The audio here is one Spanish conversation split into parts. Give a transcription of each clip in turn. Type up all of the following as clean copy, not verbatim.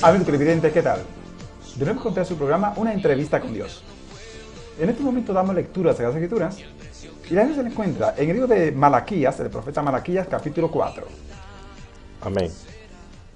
Amigos televidentes, ¿qué tal? De nuevo conté su programa Una entrevista con Dios. En este momento damos lecturas de las Escrituras y la Biblia se encuentra en el libro de Malaquías, el profeta Malaquías, capítulo 4. Amén.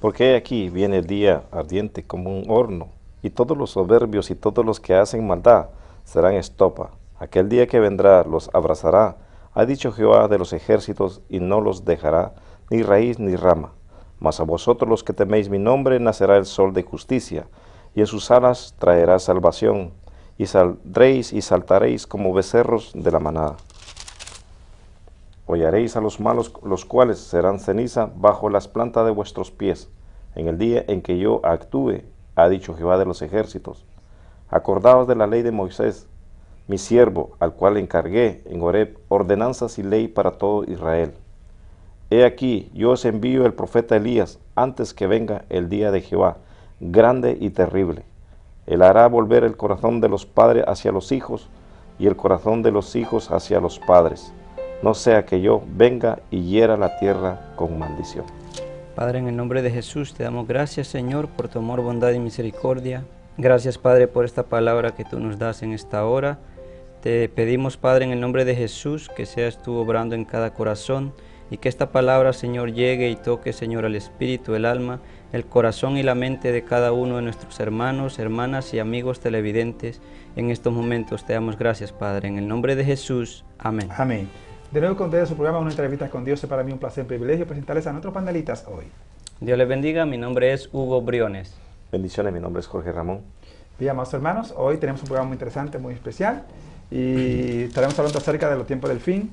Porque aquí viene el día ardiente como un horno, y todos los soberbios y todos los que hacen maldad serán estopa. Aquel día que vendrá los abrazará, ha dicho Jehová de los ejércitos, y no los dejará ni raíz ni rama. Mas a vosotros los que teméis mi nombre nacerá el sol de justicia, y en sus alas traerá salvación, y saldréis y saltaréis como becerros de la manada. Hollaréis a los malos, los cuales serán ceniza bajo las plantas de vuestros pies, en el día en que yo actúe, ha dicho Jehová de los ejércitos. Acordaos de la ley de Moisés, mi siervo, al cual encargué en Horeb ordenanzas y ley para todo Israel. He aquí, yo os envío el profeta Elías, antes que venga el día de Jehová, grande y terrible. Él hará volver el corazón de los padres hacia los hijos, y el corazón de los hijos hacia los padres, no sea que yo venga y hiera la tierra con maldición. Padre, en el nombre de Jesús, te damos gracias, Señor, por tu amor, bondad y misericordia. Gracias, Padre, por esta palabra que tú nos das en esta hora. Te pedimos, Padre, en el nombre de Jesús, que seas tú obrando en cada corazón, y que esta palabra, Señor, llegue y toque, Señor, al espíritu, el alma, el corazón y la mente de cada uno de nuestros hermanos, hermanas y amigos televidentes. En estos momentos te damos gracias, Padre, en el nombre de Jesús. Amén. Amén. De nuevo con ustedes su programa Una entrevista con Dios. Es para mí un placer y privilegio presentarles a nuestros panelistas hoy. Dios les bendiga, mi nombre es Hugo Briones. Bendiciones, mi nombre es Jorge Ramón. Bien, amados hermanos, hoy tenemos un programa muy interesante, muy especial, y estaremos hablando acerca de los tiempos del fin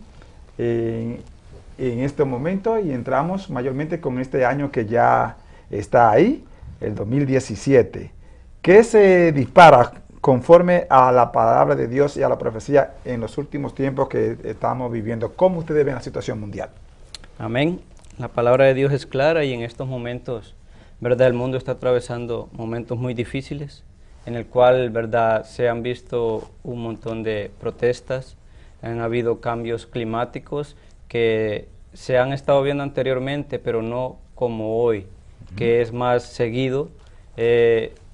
en este momento, y entramos mayormente con este año que ya está ahí, el 2017, que se dispara conforme a la palabra de Dios y a la profecía en los últimos tiempos que estamos viviendo. ¿Cómo ustedes ven la situación mundial? Amén. La palabra de Dios es clara y en estos momentos, ¿verdad? El mundo está atravesando momentos muy difíciles, en el cual, ¿verdad?, se han visto un montón de protestas, han habido cambios climáticos que se han estado viendo anteriormente, pero no como hoy, que es más seguido,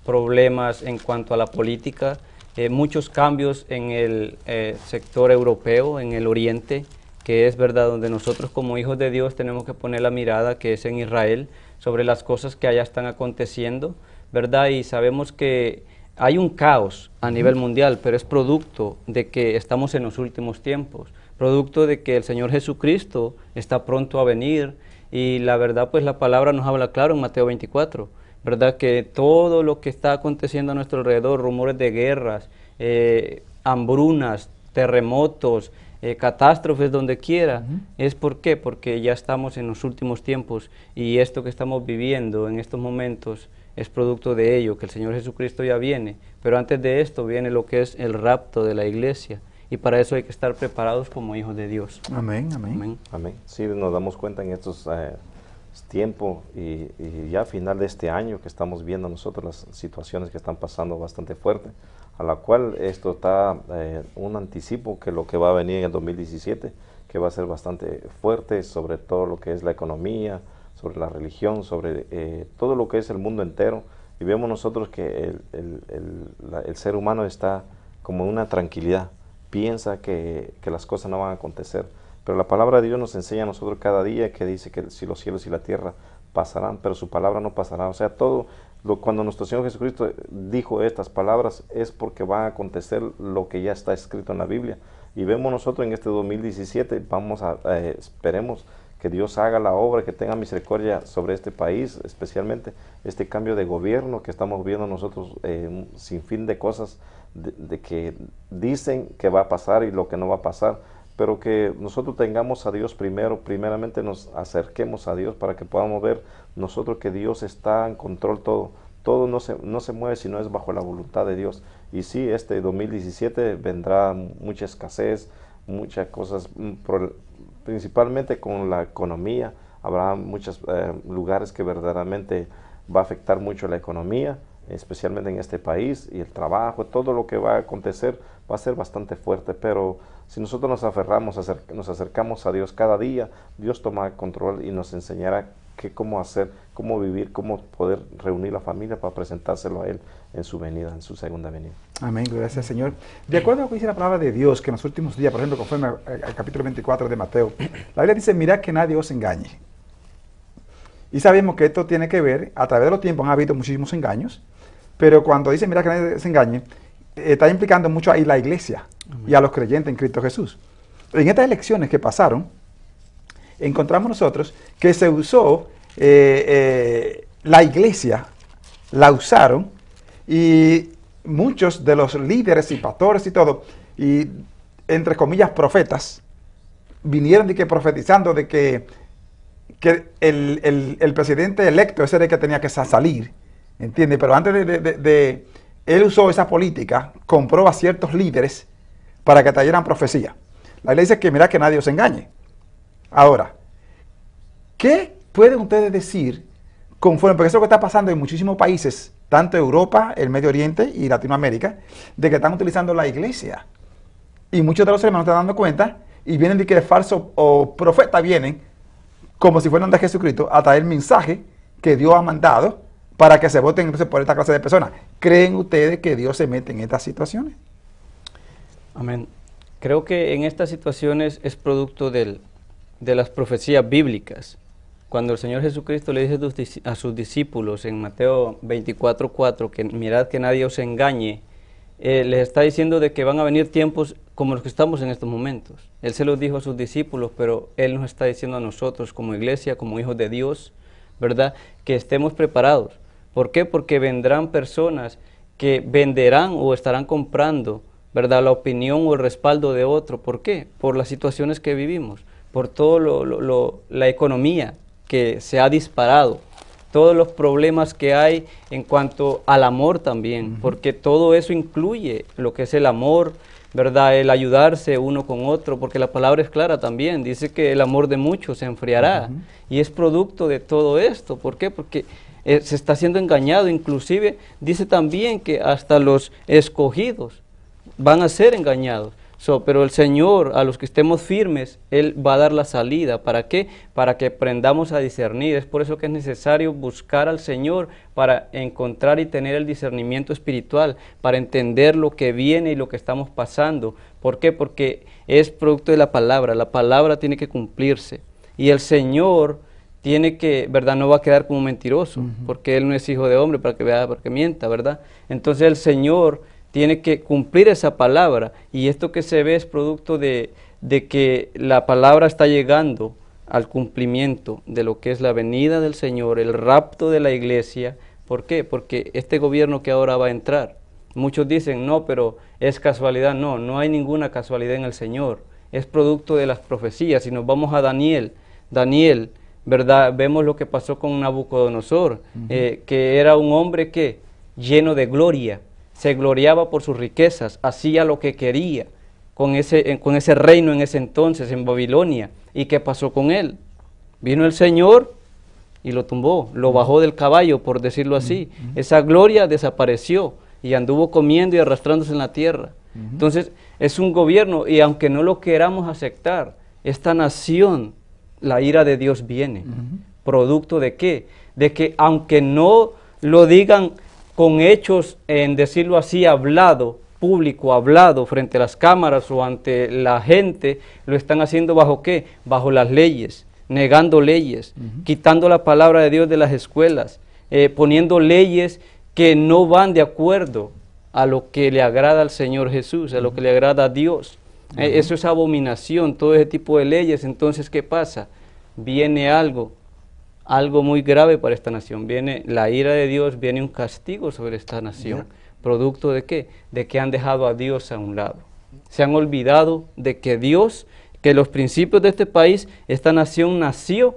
problemas en cuanto a la política, muchos cambios en el sector europeo, en el oriente, que es verdad donde nosotros como hijos de Dios tenemos que poner la mirada, que es en Israel, sobre las cosas que allá están aconteciendo, ¿verdad? Y sabemos que hay un caos a nivel mundial, pero es producto de que estamos en los últimos tiempos, producto de que el Señor Jesucristo está pronto a venir, y la verdad, pues la palabra nos habla claro en Mateo 24, ¿verdad? Que todo lo que está aconteciendo a nuestro alrededor, rumores de guerras, hambrunas, terremotos, catástrofes donde quiera, ¿es por qué? Porque ya estamos en los últimos tiempos, y esto que estamos viviendo en estos momentos es producto de ello, que el Señor Jesucristo ya viene, pero antes de esto viene lo que es el rapto de la iglesia, y para eso hay que estar preparados como hijos de Dios. Amén, amén. Amén. Amén. Sí, nos damos cuenta en estos tiempos y ya a final de este año que estamos viendo nosotros las situaciones que están pasando bastante fuertes, a la cual esto está un anticipo que lo que va a venir en el 2017, que va a ser bastante fuerte sobre todo lo que es la economía, sobre la religión, sobre todo lo que es el mundo entero, y vemos nosotros que el ser humano está como en una tranquilidad, piensa que las cosas no van a acontecer, pero la palabra de Dios nos enseña a nosotros cada día que dice que si los cielos y la tierra pasarán, pero su palabra no pasará. O sea, cuando nuestro Señor Jesucristo dijo estas palabras es porque va a acontecer lo que ya está escrito en la Biblia, y vemos nosotros en este 2017, esperemos que Dios haga la obra, que tenga misericordia sobre este país, especialmente este cambio de gobierno que estamos viendo nosotros, sin fin de cosas de que dicen que va a pasar y lo que no va a pasar, pero que nosotros tengamos a Dios primeramente nos acerquemos a Dios para que podamos ver nosotros que Dios está en control todo no se mueve si no es bajo la voluntad de Dios. Y sí, este 2017 vendrá mucha escasez, muchas cosas, principalmente con la economía, habrá muchos lugares que verdaderamente va a afectar mucho la economía, especialmente en este país, y el trabajo, todo lo que va a acontecer, va a ser bastante fuerte, pero si nosotros nos aferramos, nos acercamos a Dios cada día, Dios toma el control y nos enseñará cómo hacer, cómo vivir, cómo poder reunir la familia para presentárselo a Él en su venida, en su segunda venida. Amén, gracias Señor. De acuerdo a lo que dice la palabra de Dios, que en los últimos días, por ejemplo, conforme al capítulo 24 de Mateo, la Biblia dice, mirad que nadie os engañe. Y sabemos que esto tiene que ver, a través de los tiempos han habido muchísimos engaños, pero cuando dice, mirad que nadie os engañe, está implicando mucho ahí la iglesia y a los creyentes en Cristo Jesús. En estas elecciones que pasaron, encontramos nosotros que se usó la iglesia, la usaron, y muchos de los líderes y pastores y todo, y entre comillas profetas, vinieron de que profetizando de que el presidente electo ese era el que tenía que salir, ¿entiendes? Pero antes de él usó esa política, compró a ciertos líderes para que trajeran profecía. La Biblia dice que mira que nadie os engañe. Ahora, ¿qué pueden ustedes decir conforme? Porque eso es lo que está pasando en muchísimos países, tanto Europa, el Medio Oriente y Latinoamérica, de que están utilizando la iglesia. Y muchos de los hermanos están dando cuenta y vienen de que falsos o profetas vienen, como si fueran de Jesucristo, a traer el mensaje que Dios ha mandado para que se voten entonces por esta clase de personas. ¿Creen ustedes que Dios se mete en estas situaciones? Amén. Creo que en estas situaciones es producto de las profecías bíblicas. Cuando el Señor Jesucristo le dice a sus discípulos en Mateo 24:4 que mirad que nadie os engañe, les está diciendo de que van a venir tiempos como los que estamos en estos momentos. Él se los dijo a sus discípulos, pero Él nos está diciendo a nosotros como iglesia, como hijos de Dios, ¿verdad? Que estemos preparados. ¿Por qué? Porque vendrán personas que venderán o estarán comprando, ¿verdad?, la opinión o el respaldo de otro. ¿Por qué? Por las situaciones que vivimos, por todo la economía que se ha disparado, todos los problemas que hay en cuanto al amor también, porque todo eso incluye lo que es el amor, ¿verdad?, el ayudarse uno con otro, porque la palabra es clara también, dice que el amor de muchos se enfriará, y es producto de todo esto. ¿Por qué? Porque se está siendo engañado, inclusive dice también que hasta los escogidos van a ser engañados. Pero el Señor, a los que estemos firmes, Él va a dar la salida. ¿Para qué? Para que aprendamos a discernir. Es por eso que es necesario buscar al Señor para encontrar y tener el discernimiento espiritual, para entender lo que viene y lo que estamos pasando. ¿Por qué? Porque es producto de la palabra tiene que cumplirse. Y el Señor tiene que, ¿verdad?, no va a quedar como mentiroso, porque Él no es hijo de hombre para que mienta, ¿verdad? Entonces el Señor tiene que cumplir esa palabra, y esto que se ve es producto de que la palabra está llegando al cumplimiento de lo que es la venida del Señor, el rapto de la iglesia. ¿Por qué? Porque este gobierno que ahora va a entrar, muchos dicen, no, pero es casualidad. No, no hay ninguna casualidad en el Señor, es producto de las profecías. Si nos vamos a Daniel, ¿verdad?, vemos lo que pasó con Nabucodonosor, que era un hombre que lleno de gloria, se gloriaba por sus riquezas, hacía lo que quería con ese reino en ese entonces, en Babilonia. ¿Y qué pasó con él? Vino el Señor y lo tumbó, lo bajó del caballo, por decirlo así. Esa gloria desapareció y anduvo comiendo y arrastrándose en la tierra. Entonces, es un gobierno, y aunque no lo queramos aceptar, esta nación, la ira de Dios viene. ¿Producto de qué? De que aunque no lo digan con hechos, en decirlo así, público, hablado frente a las cámaras o ante la gente, lo están haciendo ¿bajo qué? Bajo las leyes, negando leyes, quitando la palabra de Dios de las escuelas, poniendo leyes que no van de acuerdo a lo que le agrada al Señor Jesús, a lo que le agrada a Dios. Eso es abominación, todo ese tipo de leyes. Entonces, ¿qué pasa? Viene algo muy grave para esta nación. Viene la ira de Dios, viene un castigo sobre esta nación. ¿Producto de qué? De que han dejado a Dios a un lado. Se han olvidado de que Dios, que los principios de este país, esta nación nació,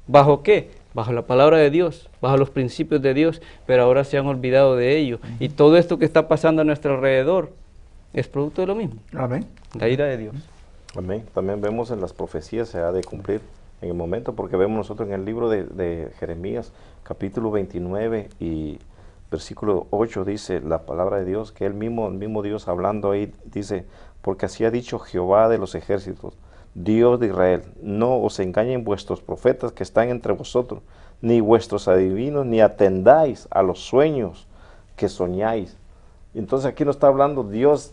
¿bajo qué? Bajo la palabra de Dios, bajo los principios de Dios, pero ahora se han olvidado de ello. Y todo esto que está pasando a nuestro alrededor es producto de lo mismo. Amén. La ira de Dios. Amén. También vemos en las profecías, se ha de cumplir en el momento, porque vemos nosotros en el libro de Jeremías, capítulo 29 y versículo 8 dice la palabra de Dios, que el mismo Dios hablando ahí dice, porque así ha dicho Jehová de los ejércitos, Dios de Israel, no os engañen vuestros profetas que están entre vosotros, ni vuestros adivinos, ni atendáis a los sueños que soñáis. Entonces aquí nos está hablando Dios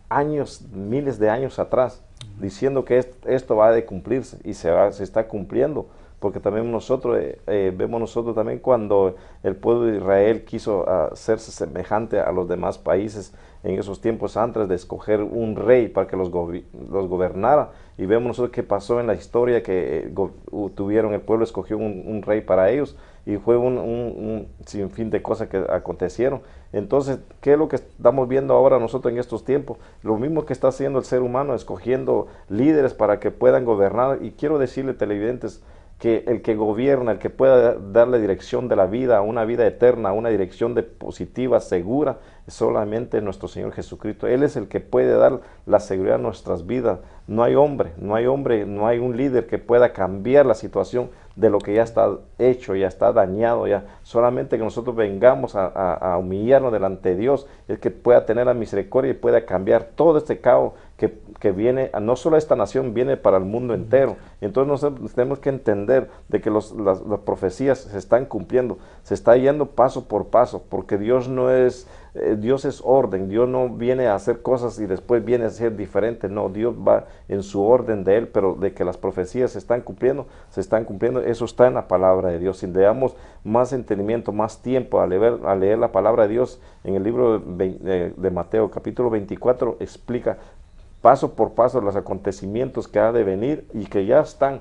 años, miles de años atrás, diciendo que esto va a de cumplirse y se está cumpliendo, porque también vemos nosotros también cuando el pueblo de Israel quiso hacerse semejante a los demás países en esos tiempos antes de escoger un rey para que los gobernara, y vemos nosotros qué pasó en la historia, que el pueblo escogió un rey para ellos, y fue un sinfín de cosas que acontecieron. Entonces, ¿qué es lo que estamos viendo ahora nosotros en estos tiempos? Lo mismo que está haciendo el ser humano, escogiendo líderes para que puedan gobernar. Y quiero decirle, televidentes, que el que gobierna, el que pueda darle dirección de la vida, a una vida eterna, a una dirección positiva, segura, es solamente nuestro Señor Jesucristo. Él es el que puede dar la seguridad a nuestras vidas. No hay hombre, no hay un líder que pueda cambiar la situación de lo que ya está hecho, ya está dañado, ya. Solamente que nosotros vengamos a humillarnos delante de Dios, el que pueda tener la misericordia y pueda cambiar todo este caos que viene, no solo a esta nación, viene para el mundo entero. Entonces nosotros tenemos que entender de que las profecías se están cumpliendo, se está yendo paso por paso, porque Dios es orden. Dios no viene a hacer cosas y después viene a ser diferente. No, Dios va en su orden de Él, pero de que las profecías se están cumpliendo, eso está en la palabra de Dios. Si le damos más entendimiento, más tiempo a leer la palabra de Dios, en el libro de Mateo, capítulo 24, explica paso por paso los acontecimientos que ha de venir y que ya están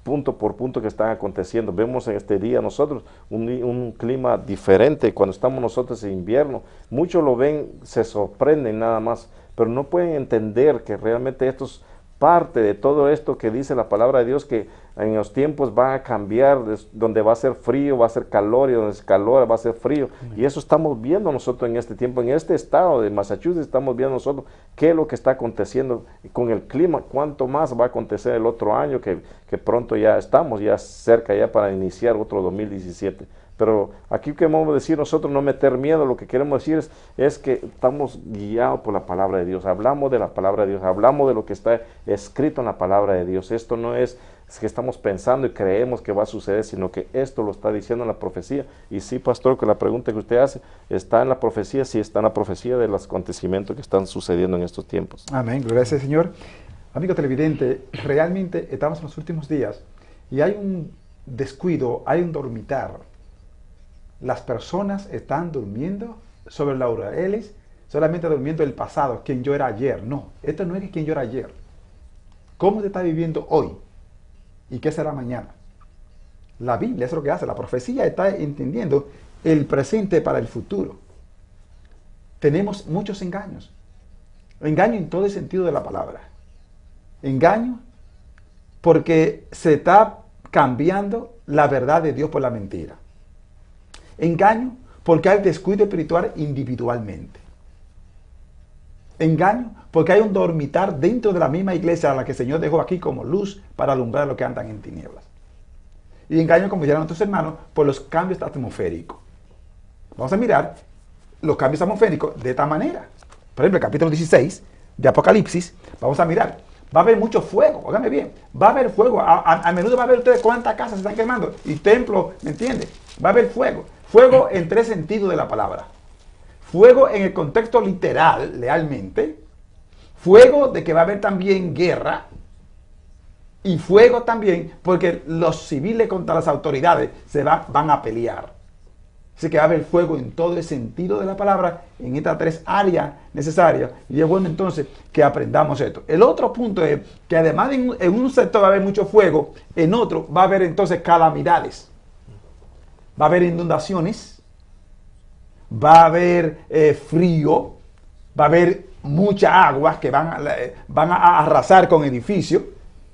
punto por punto que están aconteciendo. Vemos en este día nosotros un clima diferente cuando estamos nosotros en invierno. Muchos lo ven, se sorprenden nada más, pero no pueden entender que realmente esto es parte de todo esto que dice la palabra de Dios, que en los tiempos va a cambiar, donde va a ser frío, va a ser calor, y donde es calor va a ser frío. Y eso estamos viendo nosotros en este tiempo, en este estado de Massachusetts, estamos viendo nosotros qué es lo que está aconteciendo con el clima, cuánto más va a acontecer el otro año, que pronto ya estamos ya cerca ya para iniciar otro 2017. Pero aquí queremos decir nosotros, no meter miedo, lo que queremos decir es que estamos guiados por la palabra de Dios, hablamos de la palabra de Dios, hablamos de lo que está escrito en la palabra de Dios. Esto no es que estamos pensando y creemos que va a suceder, sino que esto lo está diciendo en la profecía. Y sí, pastor, que la pregunta que usted hace, ¿está en la profecía? Sí, está en la profecía de los acontecimientos que están sucediendo en estos tiempos. Amén, gloria al Señor. Amigo televidente, realmente estamos en los últimos días y hay un descuido, hay un dormitar. Las personas están durmiendo sobre laureles, solamente durmiendo el pasado, quien yo era ayer. No, esto no es quien yo era ayer. ¿Cómo se está viviendo hoy? ¿Y qué será mañana? La Biblia es lo que hace, la profecía está entendiendo el presente para el futuro. Tenemos muchos engaños. Engaño en todo el sentido de la palabra. Engaño porque se está cambiando la verdad de Dios por la mentira. Engaño porque hay descuido espiritual individualmente. Engaño porque hay un dormitar dentro de la misma iglesia a la que el Señor dejó aquí como luz para alumbrar a los que andan en tinieblas. Y engaño, como dirán nuestros hermanos, por los cambios atmosféricos. Vamos a mirar los cambios atmosféricos de esta manera. Por ejemplo, el capítulo 16 de Apocalipsis, vamos a mirar. Va a haber mucho fuego, óigame bien, va a haber fuego. A menudo va a haber ustedes cuántas casas se están quemando y templos, ¿me entiende? Va a haber fuego. Fuego en tres sentidos de la palabra. Fuego en el contexto literal, realmente. Fuego de que va a haber también guerra. Y fuego también porque los civiles contra las autoridades van a pelear. Así que va a haber fuego en todo el sentido de la palabra, en estas tres áreas necesarias. Y es bueno entonces que aprendamos esto. El otro punto es que además en un sector va a haber mucho fuego, en otro va a haber entonces calamidades. Va a haber inundaciones, va a haber frío, va a haber mucha agua que van a arrasar con edificios.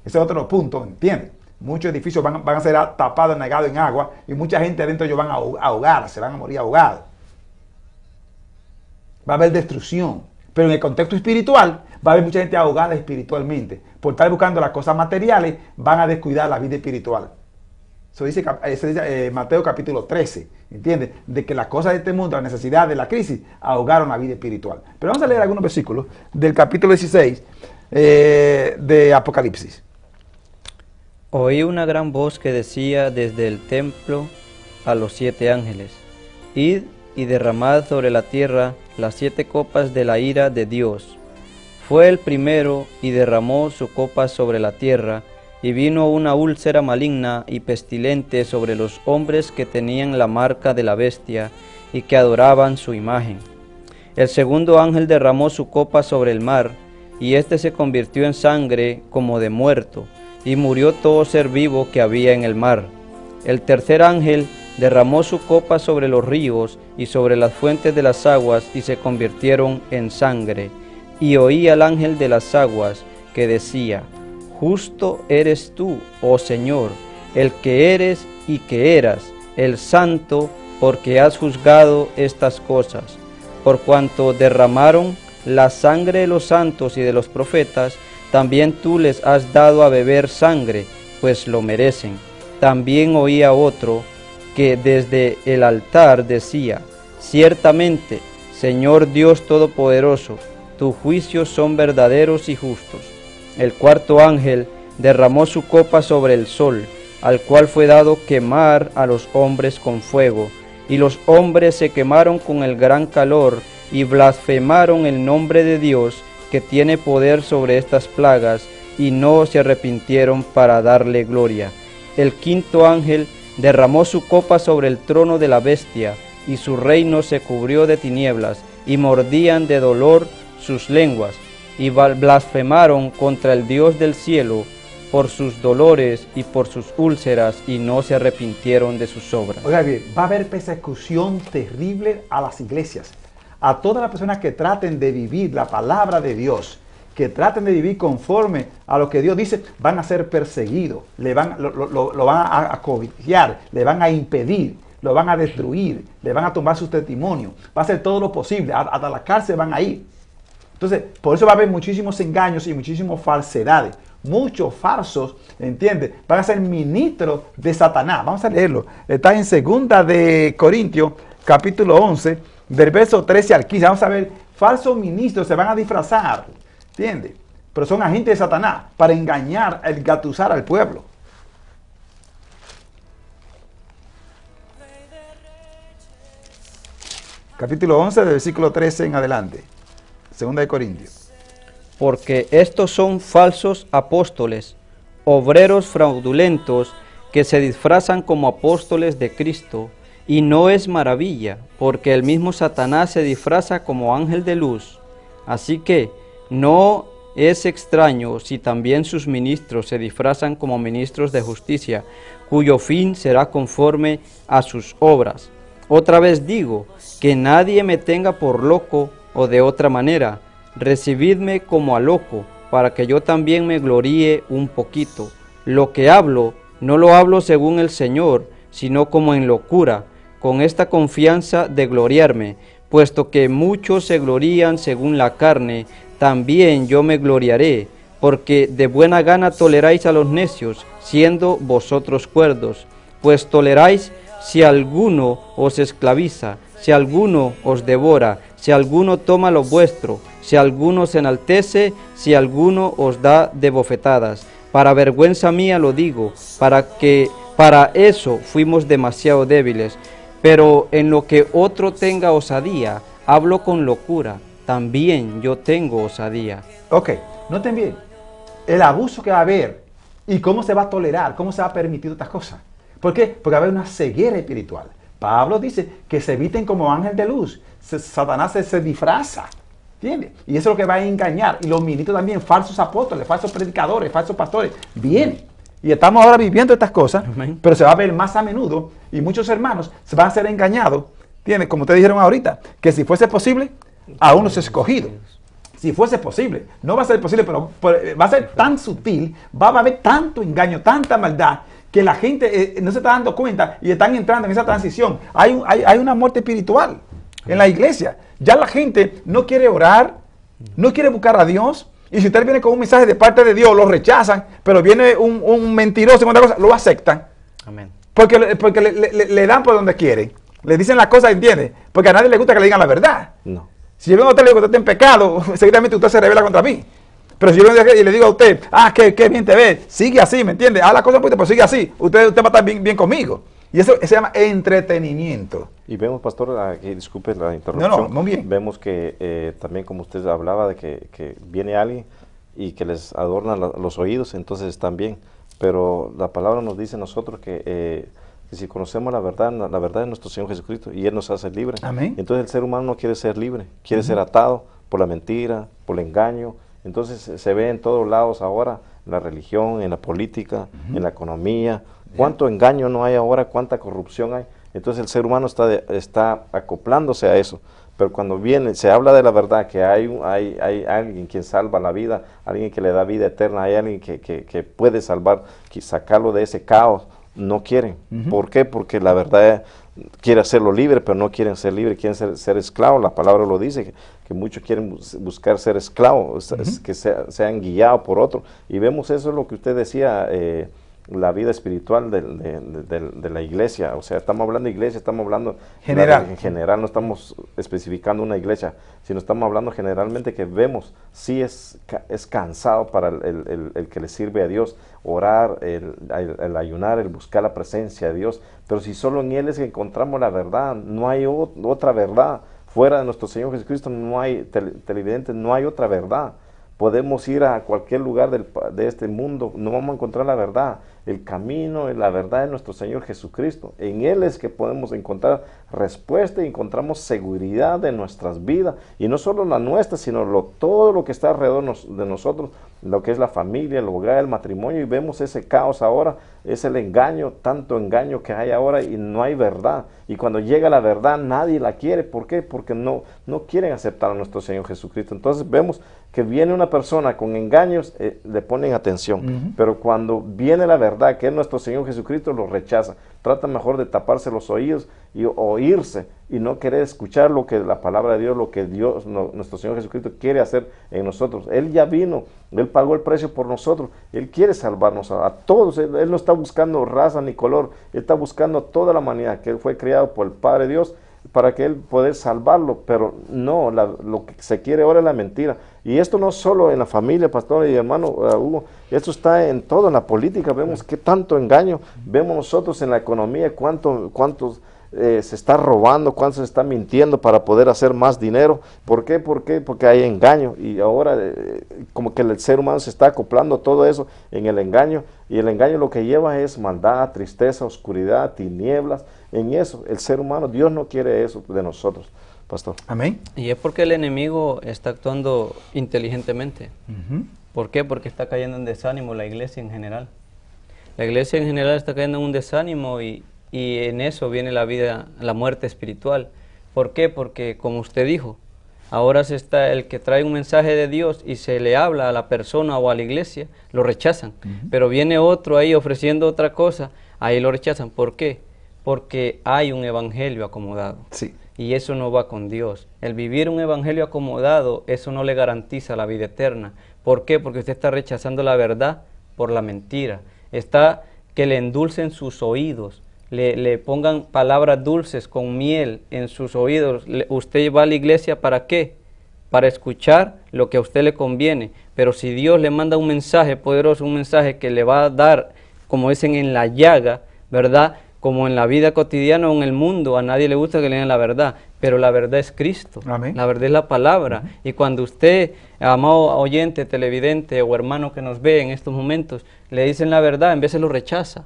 Ese es otro punto, ¿entiendes? Muchos edificios van a ser tapados, negados en agua y mucha gente adentro ellos van a ahogarse, van a morir ahogados. Va a haber destrucción, pero en el contexto espiritual va a haber mucha gente ahogada espiritualmente. Por estar buscando las cosas materiales, van a descuidar la vida espiritual. Eso dice, Mateo capítulo 13, ¿entiendes? De que las cosas de este mundo, la necesidad de la crisis, ahogaron la vida espiritual. Pero vamos a leer algunos versículos del capítulo 16 de Apocalipsis. Oí una gran voz que decía desde el templo a los 7 ángeles: Id y derramad sobre la tierra las 7 copas de la ira de Dios. Fue el primero y derramó su copa sobre la tierra, y vino una úlcera maligna y pestilente sobre los hombres que tenían la marca de la bestia y que adoraban su imagen. El segundo ángel derramó su copa sobre el mar, y éste se convirtió en sangre como de muerto, y murió todo ser vivo que había en el mar. El tercer ángel derramó su copa sobre los ríos y sobre las fuentes de las aguas, y se convirtieron en sangre. Y oí al ángel de las aguas que decía: Justo eres tú, oh Señor, el que eres y que eras, el Santo, porque has juzgado estas cosas. Por cuanto derramaron la sangre de los santos y de los profetas, también tú les has dado a beber sangre, pues lo merecen. También oí a otro que desde el altar decía: Ciertamente, Señor Dios Todopoderoso, tus juicios son verdaderos y justos. El cuarto ángel derramó su copa sobre el sol, al cual fue dado quemar a los hombres con fuego, y los hombres se quemaron con el gran calor, y blasfemaron el nombre de Dios, que tiene poder sobre estas plagas, y no se arrepintieron para darle gloria. El quinto ángel derramó su copa sobre el trono de la bestia, y su reino se cubrió de tinieblas, y mordían de dolor sus lenguas, y blasfemaron contra el Dios del cielo por sus dolores y por sus úlceras, y no se arrepintieron de sus obras. Oiga bien, va a haber persecución terrible a las iglesias, a todas las personas que traten de vivir la palabra de Dios, que traten de vivir conforme a lo que Dios dice, van a ser perseguidos, lo van a cobijar, le van a impedir, lo van a destruir, le van a tomar sus testimonios, va a hacer todo lo posible, hasta la cárcel van a ir. Entonces, por eso va a haber muchísimos engaños y muchísimas falsedades. Muchos falsos, ¿entiendes? Van a ser ministros de Satanás. Vamos a leerlo. Está en 2 de Corintios, capítulo 11, del verso 13 al 15. Vamos a ver, falsos ministros se van a disfrazar, ¿entiendes? Pero son agentes de Satanás para engañar, engatusar al pueblo. Capítulo 11, del versículo 13 en adelante. 2 de Corintios. Porque estos son falsos apóstoles, obreros fraudulentos, que se disfrazan como apóstoles de Cristo, y no es maravilla, porque el mismo Satanás se disfraza como ángel de luz. Así que no es extraño si también sus ministros se disfrazan como ministros de justicia, cuyo fin será conforme a sus obras. Otra vez digo, que nadie me tenga por loco, o de otra manera, recibidme como a loco, para que yo también me gloríe un poquito. Lo que hablo, no lo hablo según el Señor, sino como en locura, con esta confianza de gloriarme, puesto que muchos se glorían según la carne, también yo me gloriaré, porque de buena gana toleráis a los necios, siendo vosotros cuerdos, pues toleráis si alguno os esclaviza, si alguno os devora, si alguno toma lo vuestro, si alguno se enaltece, si alguno os da de bofetadas. Para vergüenza mía lo digo, para eso fuimos demasiado débiles. Pero en lo que otro tenga osadía, hablo con locura, también yo tengo osadía. Ok, noten bien, el abuso que va a haber y cómo se va a tolerar, cómo se va a permitir estas cosas. ¿Por qué? Porque va a haber una ceguera espiritual. Pablo dice que se eviten como ángel de luz. Satanás se disfraza, ¿entiendes? Y eso es lo que va a engañar. Y los ministros también, falsos apóstoles, falsos predicadores, falsos pastores, vienen. Y estamos ahora viviendo estas cosas, pero se va a ver más a menudo. Y muchos hermanos se van a ser engañados, ¿entiendes? Como ustedes dijeron ahorita, que si fuese posible, a unos escogidos. Si fuese posible, no va a ser posible, pero va a ser tan sutil, va a haber tanto engaño, tanta maldad, que la gente no se está dando cuenta y están entrando en esa transición. Hay una muerte espiritual en la iglesia. Ya la gente no quiere orar, no quiere buscar a Dios. Y si usted viene con un mensaje de parte de Dios, lo rechazan, pero viene un mentiroso y otra cosa, lo aceptan. Amén. Porque le dan por donde quieren. Le dicen las cosas, ¿entiende? Porque a nadie le gusta que le digan la verdad. No. Si yo vengo a usted y le digo que usted está en pecado, seguidamente usted se revela contra mí. Pero si yo vengo y le digo a usted, qué bien te ves, sigue así, ¿me entiende? Haz la cosa un poquito, pero sigue así. Usted va a estar bien conmigo. Y eso se llama entretenimiento. Y vemos, pastor, aquí, disculpe la interrupción. No, muy bien. Vemos que también, como usted hablaba, de que viene alguien y que les adorna los oídos, entonces están bien. Pero la palabra nos dice a nosotros que si conocemos la verdad es nuestro Señor Jesucristo y Él nos hace libres. Amén. Entonces el ser humano no quiere ser libre, quiere ser atado por la mentira, por el engaño. Entonces se ve en todos lados ahora, en la religión, en la política, en la economía. ¿Cuánto engaño no hay ahora? ¿Cuánta corrupción hay? Entonces el ser humano está acoplándose a eso. Pero cuando se habla de la verdad, que hay alguien quien salva la vida, alguien que le da vida eterna, hay alguien que puede salvar, que sacarlo de ese caos, no quieren. ¿Por qué? Porque la verdad quiere hacerlo libre, pero no quieren ser libres, quieren ser esclavos. La palabra lo dice, que muchos quieren buscar ser esclavos, que sean guiados por otro. Y vemos eso, es lo que usted decía, la vida espiritual de la iglesia. O sea, estamos hablando de iglesia, estamos hablando en general, no estamos especificando una iglesia, sino estamos hablando generalmente que vemos, sí es cansado para el que le sirve a Dios, orar, el ayunar, el buscar la presencia de Dios, pero si solo en Él es que encontramos la verdad, no hay otra verdad, fuera de nuestro Señor Jesucristo no hay televidentes, no hay otra verdad. Podemos ir a cualquier lugar de este mundo, no vamos a encontrar la verdad. El camino y la verdad de nuestro Señor Jesucristo. En Él es que podemos encontrar respuesta y encontramos seguridad de nuestras vidas. Y no solo la nuestra, sino todo lo que está alrededor de nosotros, lo que es la familia, el hogar, el matrimonio. Y vemos ese caos ahora, es el engaño, tanto engaño que hay ahora y no hay verdad. Y cuando llega la verdad nadie la quiere. ¿Por qué? Porque no quieren aceptar a nuestro Señor Jesucristo. Entonces vemos que viene una persona con engaños, le ponen atención. Pero cuando viene la verdad, que es nuestro Señor Jesucristo, lo rechaza. Trata mejor de taparse los oídos y oírse y no querer escuchar lo que la palabra de Dios, lo que Dios, nuestro Señor Jesucristo quiere hacer en nosotros. Él ya vino, Él pagó el precio por nosotros. Él quiere salvarnos a todos. Él no está buscando raza ni color. Él está buscando a toda la humanidad, que Él fue creado por el Padre Dios para que Él pueda salvarlo, pero no, lo que se quiere ahora es la mentira. Y esto no solo en la familia, pastor y hermano Hugo, esto está en todo, en la política, vemos que tanto engaño, vemos nosotros en la economía, cuántos se está robando, cuánto se está mintiendo para poder hacer más dinero. ¿Por qué? Porque hay engaño y ahora como que el ser humano se está acoplando todo eso en el engaño, y el engaño lo que lleva es maldad, tristeza, oscuridad, tinieblas. En eso, el ser humano, Dios no quiere eso de nosotros, pastor. Amén. Y es porque el enemigo está actuando inteligentemente. ¿Por qué? Porque está cayendo en desánimo la iglesia en general. La iglesia en general está cayendo en un desánimo y en eso viene la muerte espiritual. ¿Por qué? Porque, como usted dijo, ahora está el que trae un mensaje de Dios y se le habla a la persona o a la iglesia, lo rechazan. Pero viene otro ahí ofreciendo otra cosa, ahí lo rechazan. ¿Por qué? Porque hay un evangelio acomodado. Sí. Y eso no va con Dios. El vivir un evangelio acomodado, eso no le garantiza la vida eterna. ¿Por qué? Porque usted está rechazando la verdad por la mentira. Está que le endulcen sus oídos, le pongan palabras dulces con miel en sus oídos. Usted va a la iglesia, ¿para qué? Para escuchar lo que a usted le conviene. Pero si Dios le manda un mensaje poderoso, un mensaje que le va a dar, como dicen, en la llaga, ¿verdad?, como en la vida cotidiana o en el mundo, a nadie le gusta que le digan la verdad, pero la verdad es Cristo. Amén. La verdad es la palabra. Y cuando usted, amado oyente, televidente o hermano que nos ve en estos momentos, le dicen la verdad, en vez lo rechaza.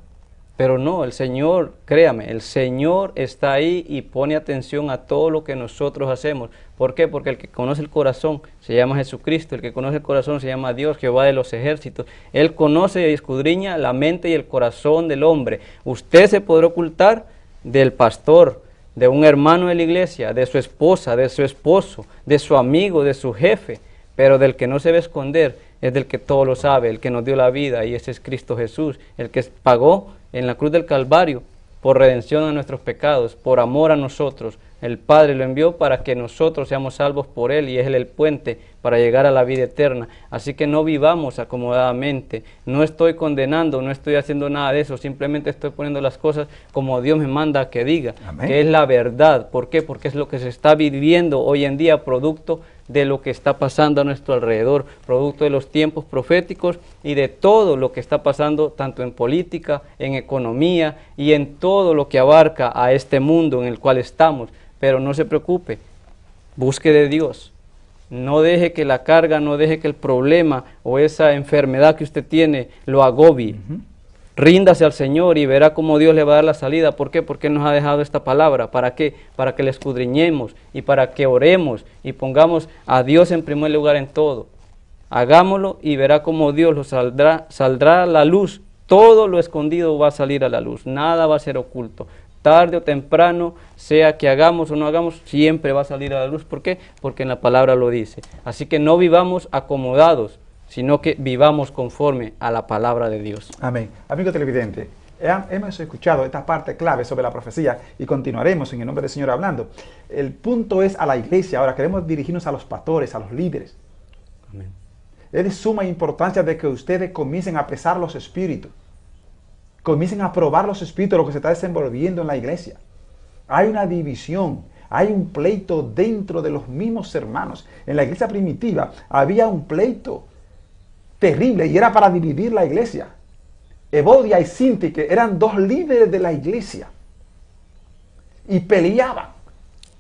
Pero no, el Señor, créame, el Señor está ahí y pone atención a todo lo que nosotros hacemos. ¿Por qué? Porque el que conoce el corazón se llama Jesucristo, el que conoce el corazón se llama Dios, Jehová de los ejércitos. Él conoce y escudriña la mente y el corazón del hombre. Usted se podrá ocultar del pastor, de un hermano de la iglesia, de su esposa, de su esposo, de su amigo, de su jefe, pero del que no se debe esconder es del que todo lo sabe, el que nos dio la vida, y ese es Cristo Jesús, el que pagó en la cruz del Calvario por redención de nuestros pecados, por amor a nosotros. el Padre lo envió para que nosotros seamos salvos por Él, y es Él el puente para llegar a la vida eterna. Así que no vivamos acomodadamente. No estoy condenando, no estoy haciendo nada de eso, simplemente estoy poniendo las cosas como Dios me manda que diga, Amén. que es la verdad. ¿Por qué? Porque es lo que se está viviendo hoy en día, producto de lo que está pasando a nuestro alrededor, producto de los tiempos proféticos y de todo lo que está pasando tanto en política, en economía y en todo lo que abarca a este mundo en el cual estamos. Pero no se preocupe, busque de Dios. No deje que la carga, no deje que el problema o esa enfermedad que usted tiene lo agobie. Ríndase al Señor y verá cómo Dios le va a dar la salida. ¿Por qué? Porque Él nos ha dejado esta palabra. ¿Para qué? Para que la escudriñemos y para que oremos y pongamos a Dios en primer lugar en todo. Hagámoslo y verá cómo Dios lo saldrá a la luz. Todo lo escondido va a salir a la luz. Nada va a ser oculto. Tarde o temprano, sea que hagamos o no hagamos, siempre va a salir a la luz. ¿Por qué? Porque en la palabra lo dice. Así que no vivamos acomodados, sino que vivamos conforme a la palabra de Dios. Amén. Amigo televidente, hemos escuchado esta parte clave sobre la profecía y continuaremos en el nombre del Señor hablando. El punto es a la iglesia. Ahora queremos dirigirnos a los pastores, a los líderes. Amén. Es de suma importancia de que ustedes comiencen a pesar los espíritus. Comiencen a probar los espíritus de lo que se está desenvolviendo en la iglesia. Hay una división, hay un pleito dentro de los mismos hermanos. En la iglesia primitiva había un pleito terrible y era para dividir la iglesia. Evodia y Síntique eran dos líderes de la iglesia y peleaban.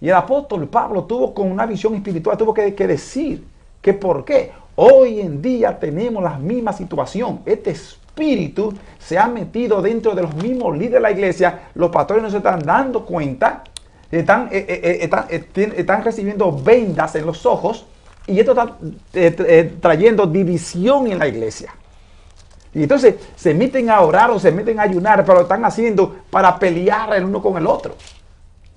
Y el apóstol Pablo tuvo con una visión espiritual, tuvo que decir que por qué. Hoy en día tenemos la misma situación. Este espíritu se ha metido dentro de los mismos líderes de la iglesia. Los pastores no se están dando cuenta. Están recibiendo vendas en los ojos. Y esto está trayendo división en la iglesia. Y entonces se meten a orar o se meten a ayunar, pero lo están haciendo para pelear el uno con el otro.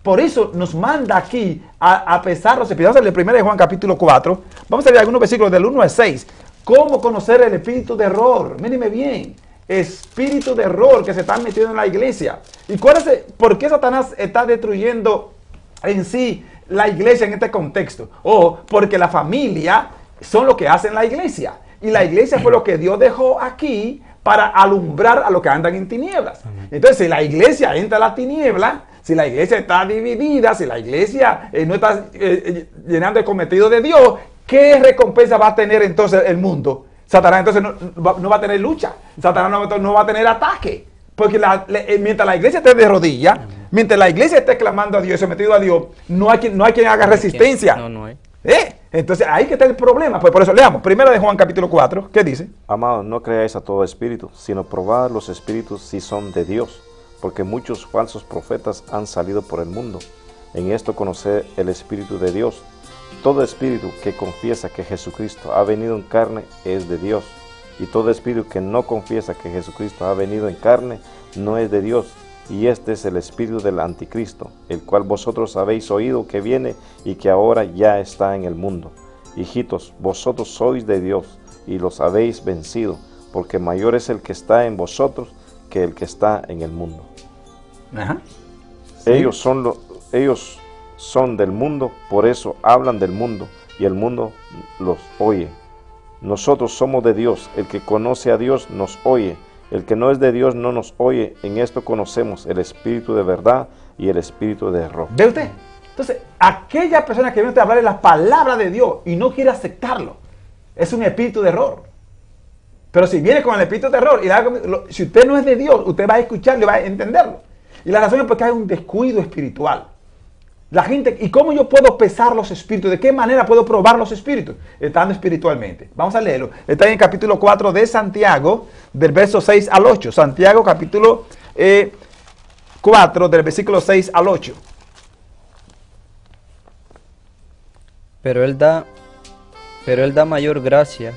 Por eso nos manda aquí a pesar los espíritus. Vamos a leer 1 Juan capítulo 4. Vamos a leer algunos versículos del 1 al 6. ¿Cómo conocer el espíritu de error? Mírenme bien. Espíritu de error que se está metiendo en la iglesia. ¿Y por qué Satanás está destruyendo en sí la iglesia en este contexto? Porque la familia son lo que hacen la iglesia. Y la iglesia fue lo que Dios dejó aquí para alumbrar a los que andan en tinieblas. Entonces, si la iglesia entra a la tiniebla, si la iglesia está dividida, si la iglesia no está llenando el cometido de Dios, ¿qué recompensa va a tener entonces el mundo? Satanás entonces no va a tener lucha. Satanás no va a tener ataque. Porque mientras la iglesia esté de rodillas, mientras la iglesia esté clamando a Dios, sometido a Dios, no hay quien haga resistencia. No hay. Entonces ahí que está el problema. Pues por eso leamos. 1 Juan capítulo 4. ¿Qué dice? Amados, no creáis a todo espíritu, sino probad los espíritus si son de Dios, porque muchos falsos profetas han salido por el mundo. En esto conoced el Espíritu de Dios. Todo espíritu que confiesa que Jesucristo ha venido en carne es de Dios, y todo espíritu que no confiesa que Jesucristo ha venido en carne no es de Dios. Y este es el espíritu del anticristo, el cual vosotros habéis oído que viene y que ahora ya está en el mundo. Hijitos, vosotros sois de Dios y los habéis vencido, porque mayor es el que está en vosotros que el que está en el mundo. Ajá. Sí. Ellos son del mundo, por eso hablan del mundo, y el mundo los oye. Nosotros somos de Dios, el que conoce a Dios nos oye. El que no es de Dios no nos oye. En esto conocemos el espíritu de verdad y el espíritu de error. ¿Ve usted? Entonces, aquella persona que viene a hablarle la palabra de Dios y no quiere aceptarlo, es un espíritu de error. Pero si viene con el espíritu de error, si usted no es de Dios, usted va a escucharlo y va a entenderlo. Y la razón es porque hay un descuido espiritual. La gente, ¿y cómo yo puedo pesar los espíritus? ¿De qué manera puedo probar los espíritus? Estando espiritualmente. Vamos a leerlo. Está en el capítulo 4 de Santiago, del verso 6 al 8. Santiago capítulo 4, del versículo 6 al 8. Pero él da mayor gracia.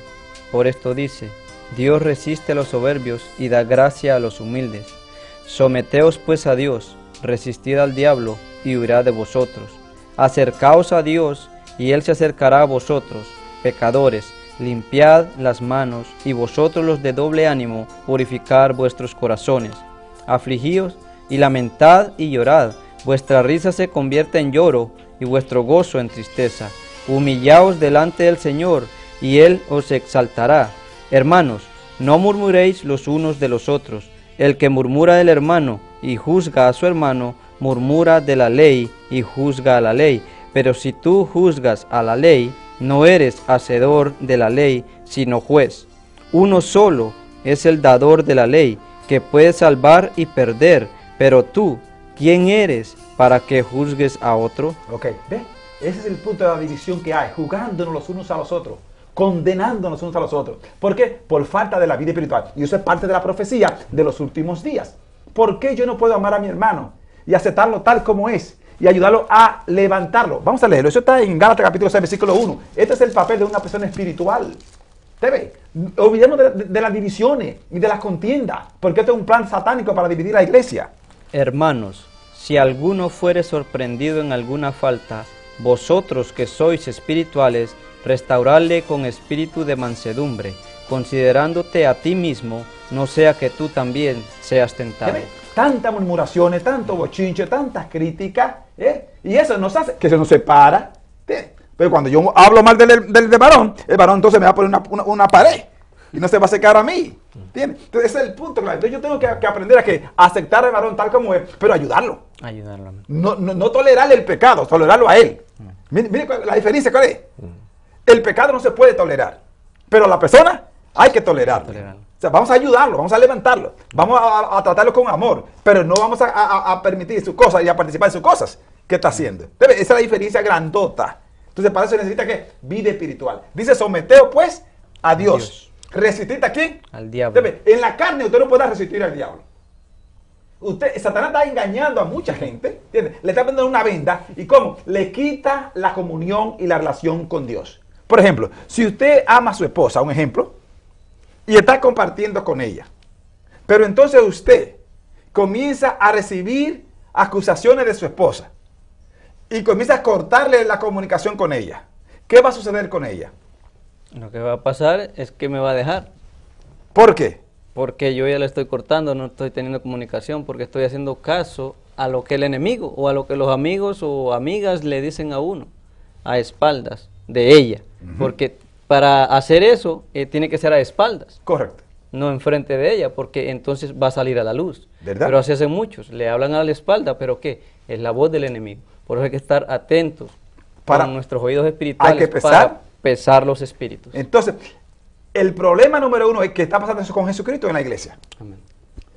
Por esto dice: Dios resiste a los soberbios y da gracia a los humildes. Someteos pues a Dios, resistid al diablo y huirá de vosotros. Acercaos a Dios y Él se acercará a vosotros. Pecadores, limpiad las manos, y vosotros los de doble ánimo, purificad vuestros corazones. Afligíos y lamentad y llorad. vuestra risa se convierta en lloro y vuestro gozo en tristeza. Humillaos delante del Señor, y Él os exaltará. Hermanos, no murmuréis los unos de los otros. El que murmura del hermano y juzga a su hermano, murmura de la ley y juzga a la ley. Pero si tú juzgas a la ley, no eres hacedor de la ley, sino juez. Uno solo es el dador de la ley, que puede salvar y perder. Pero tú, ¿quién eres para que juzgues a otro? Ok, ¿ves? Ese es el punto de la división que hay, juzgándonos los unos a los otros, condenándonos unos a los otros. ¿Por qué? Por falta de la vida espiritual. Y eso es parte de la profecía de los últimos días. ¿Por qué yo no puedo amar a mi hermano y aceptarlo tal como es y ayudarlo a levantarlo? Vamos a leerlo. Eso está en Gálatas capítulo 6, versículo 1. Este es el papel de una persona espiritual. ¿Te ve? Olvidemos de las divisiones y de las contiendas, porque esto es un plan satánico para dividir la iglesia. Hermanos, si alguno fuere sorprendido en alguna falta, vosotros que sois espirituales, restauradle con espíritu de mansedumbre, considerándote a ti mismo, no sea que tú también seas tentado. Tantas murmuraciones, tanto bochinche, tantas críticas, y eso nos hace que se nos separa. Pero cuando yo hablo mal del varón, el varón entonces me va a poner una pared y no se va a acercar a mí. ¿Entiendes? Entonces ese es el punto, claro. Entonces yo tengo que aprender a aceptar al varón tal como es, pero ayudarlo. Ayudarlo. No tolerarle el pecado, tolerarlo a él. Mire la diferencia, ¿cuál es? El pecado no se puede tolerar, pero a la persona hay que tolerarlo. O sea, vamos a ayudarlo, vamos a levantarlo, vamos a tratarlo con amor, pero no vamos a permitir sus cosas y a participar en sus cosas que está haciendo. Esa es la diferencia grandota. Entonces para eso necesita que vida espiritual. Dice, someteos pues a Dios. ¿Resistir a quién? Al diablo. En la carne usted no puede resistir al diablo. Satanás está engañando a mucha gente, ¿entiende? Le está poniendo una venda y ¿cómo? Le quita la comunión y la relación con Dios. Por ejemplo, si usted ama a su esposa, un ejemplo, y está compartiendo con ella, pero entonces usted comienza a recibir acusaciones de su esposa y comienza a cortarle la comunicación con ella, ¿qué va a suceder con ella? Lo que va a pasar es que me va a dejar. ¿Por qué? Porque yo ya le estoy cortando, no estoy teniendo comunicación, porque estoy haciendo caso a lo que el enemigo o a lo que los amigos o amigas le dicen a uno, a espaldas de ella. Porque para hacer eso tiene que ser a espaldas. Correcto. No enfrente de ella, porque entonces va a salir a la luz. ¿Verdad? Pero así hacen muchos, le hablan a la espalda, pero ¿qué? Es la voz del enemigo. Por eso hay que estar atentos con nuestros oídos espirituales, hay que para pesar los espíritus. Entonces, el problema número uno es que está pasando eso con Jesucristo en la iglesia. Amén.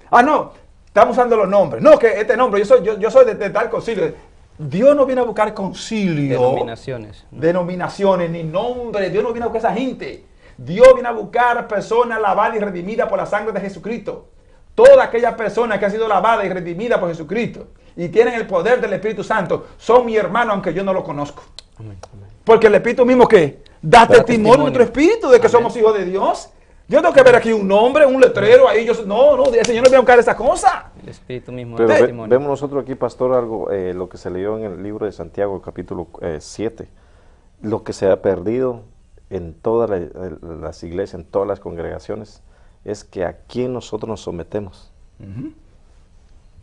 Ah, no, estamos usando los nombres. No, que este nombre, yo soy de tal concilio. Dios no viene a buscar concilio. Denominaciones. ¿no? Denominaciones, ni nombre. Dios no viene a buscar esa gente. Dios viene a buscar personas lavadas y redimidas por la sangre de Jesucristo. Todas aquellas personas que han sido lavadas y redimidas por Jesucristo y tienen el poder del Espíritu Santo son mi hermano, aunque yo no lo conozco. Amén. Amén. Porque el Espíritu mismo que da testimonio en nuestro espíritu de que somos hijos de Dios. Yo tengo que ver aquí un nombre, un letrero ahí. No, el Señor no viene a buscar esa cosa. El Espíritu mismo Pero da testimonio. vemos nosotros aquí, pastor, algo, lo que se leyó en el libro de Santiago, capítulo 7. Lo que se ha perdido en todas las iglesias, en todas las congregaciones, es que a quién nosotros nos sometemos.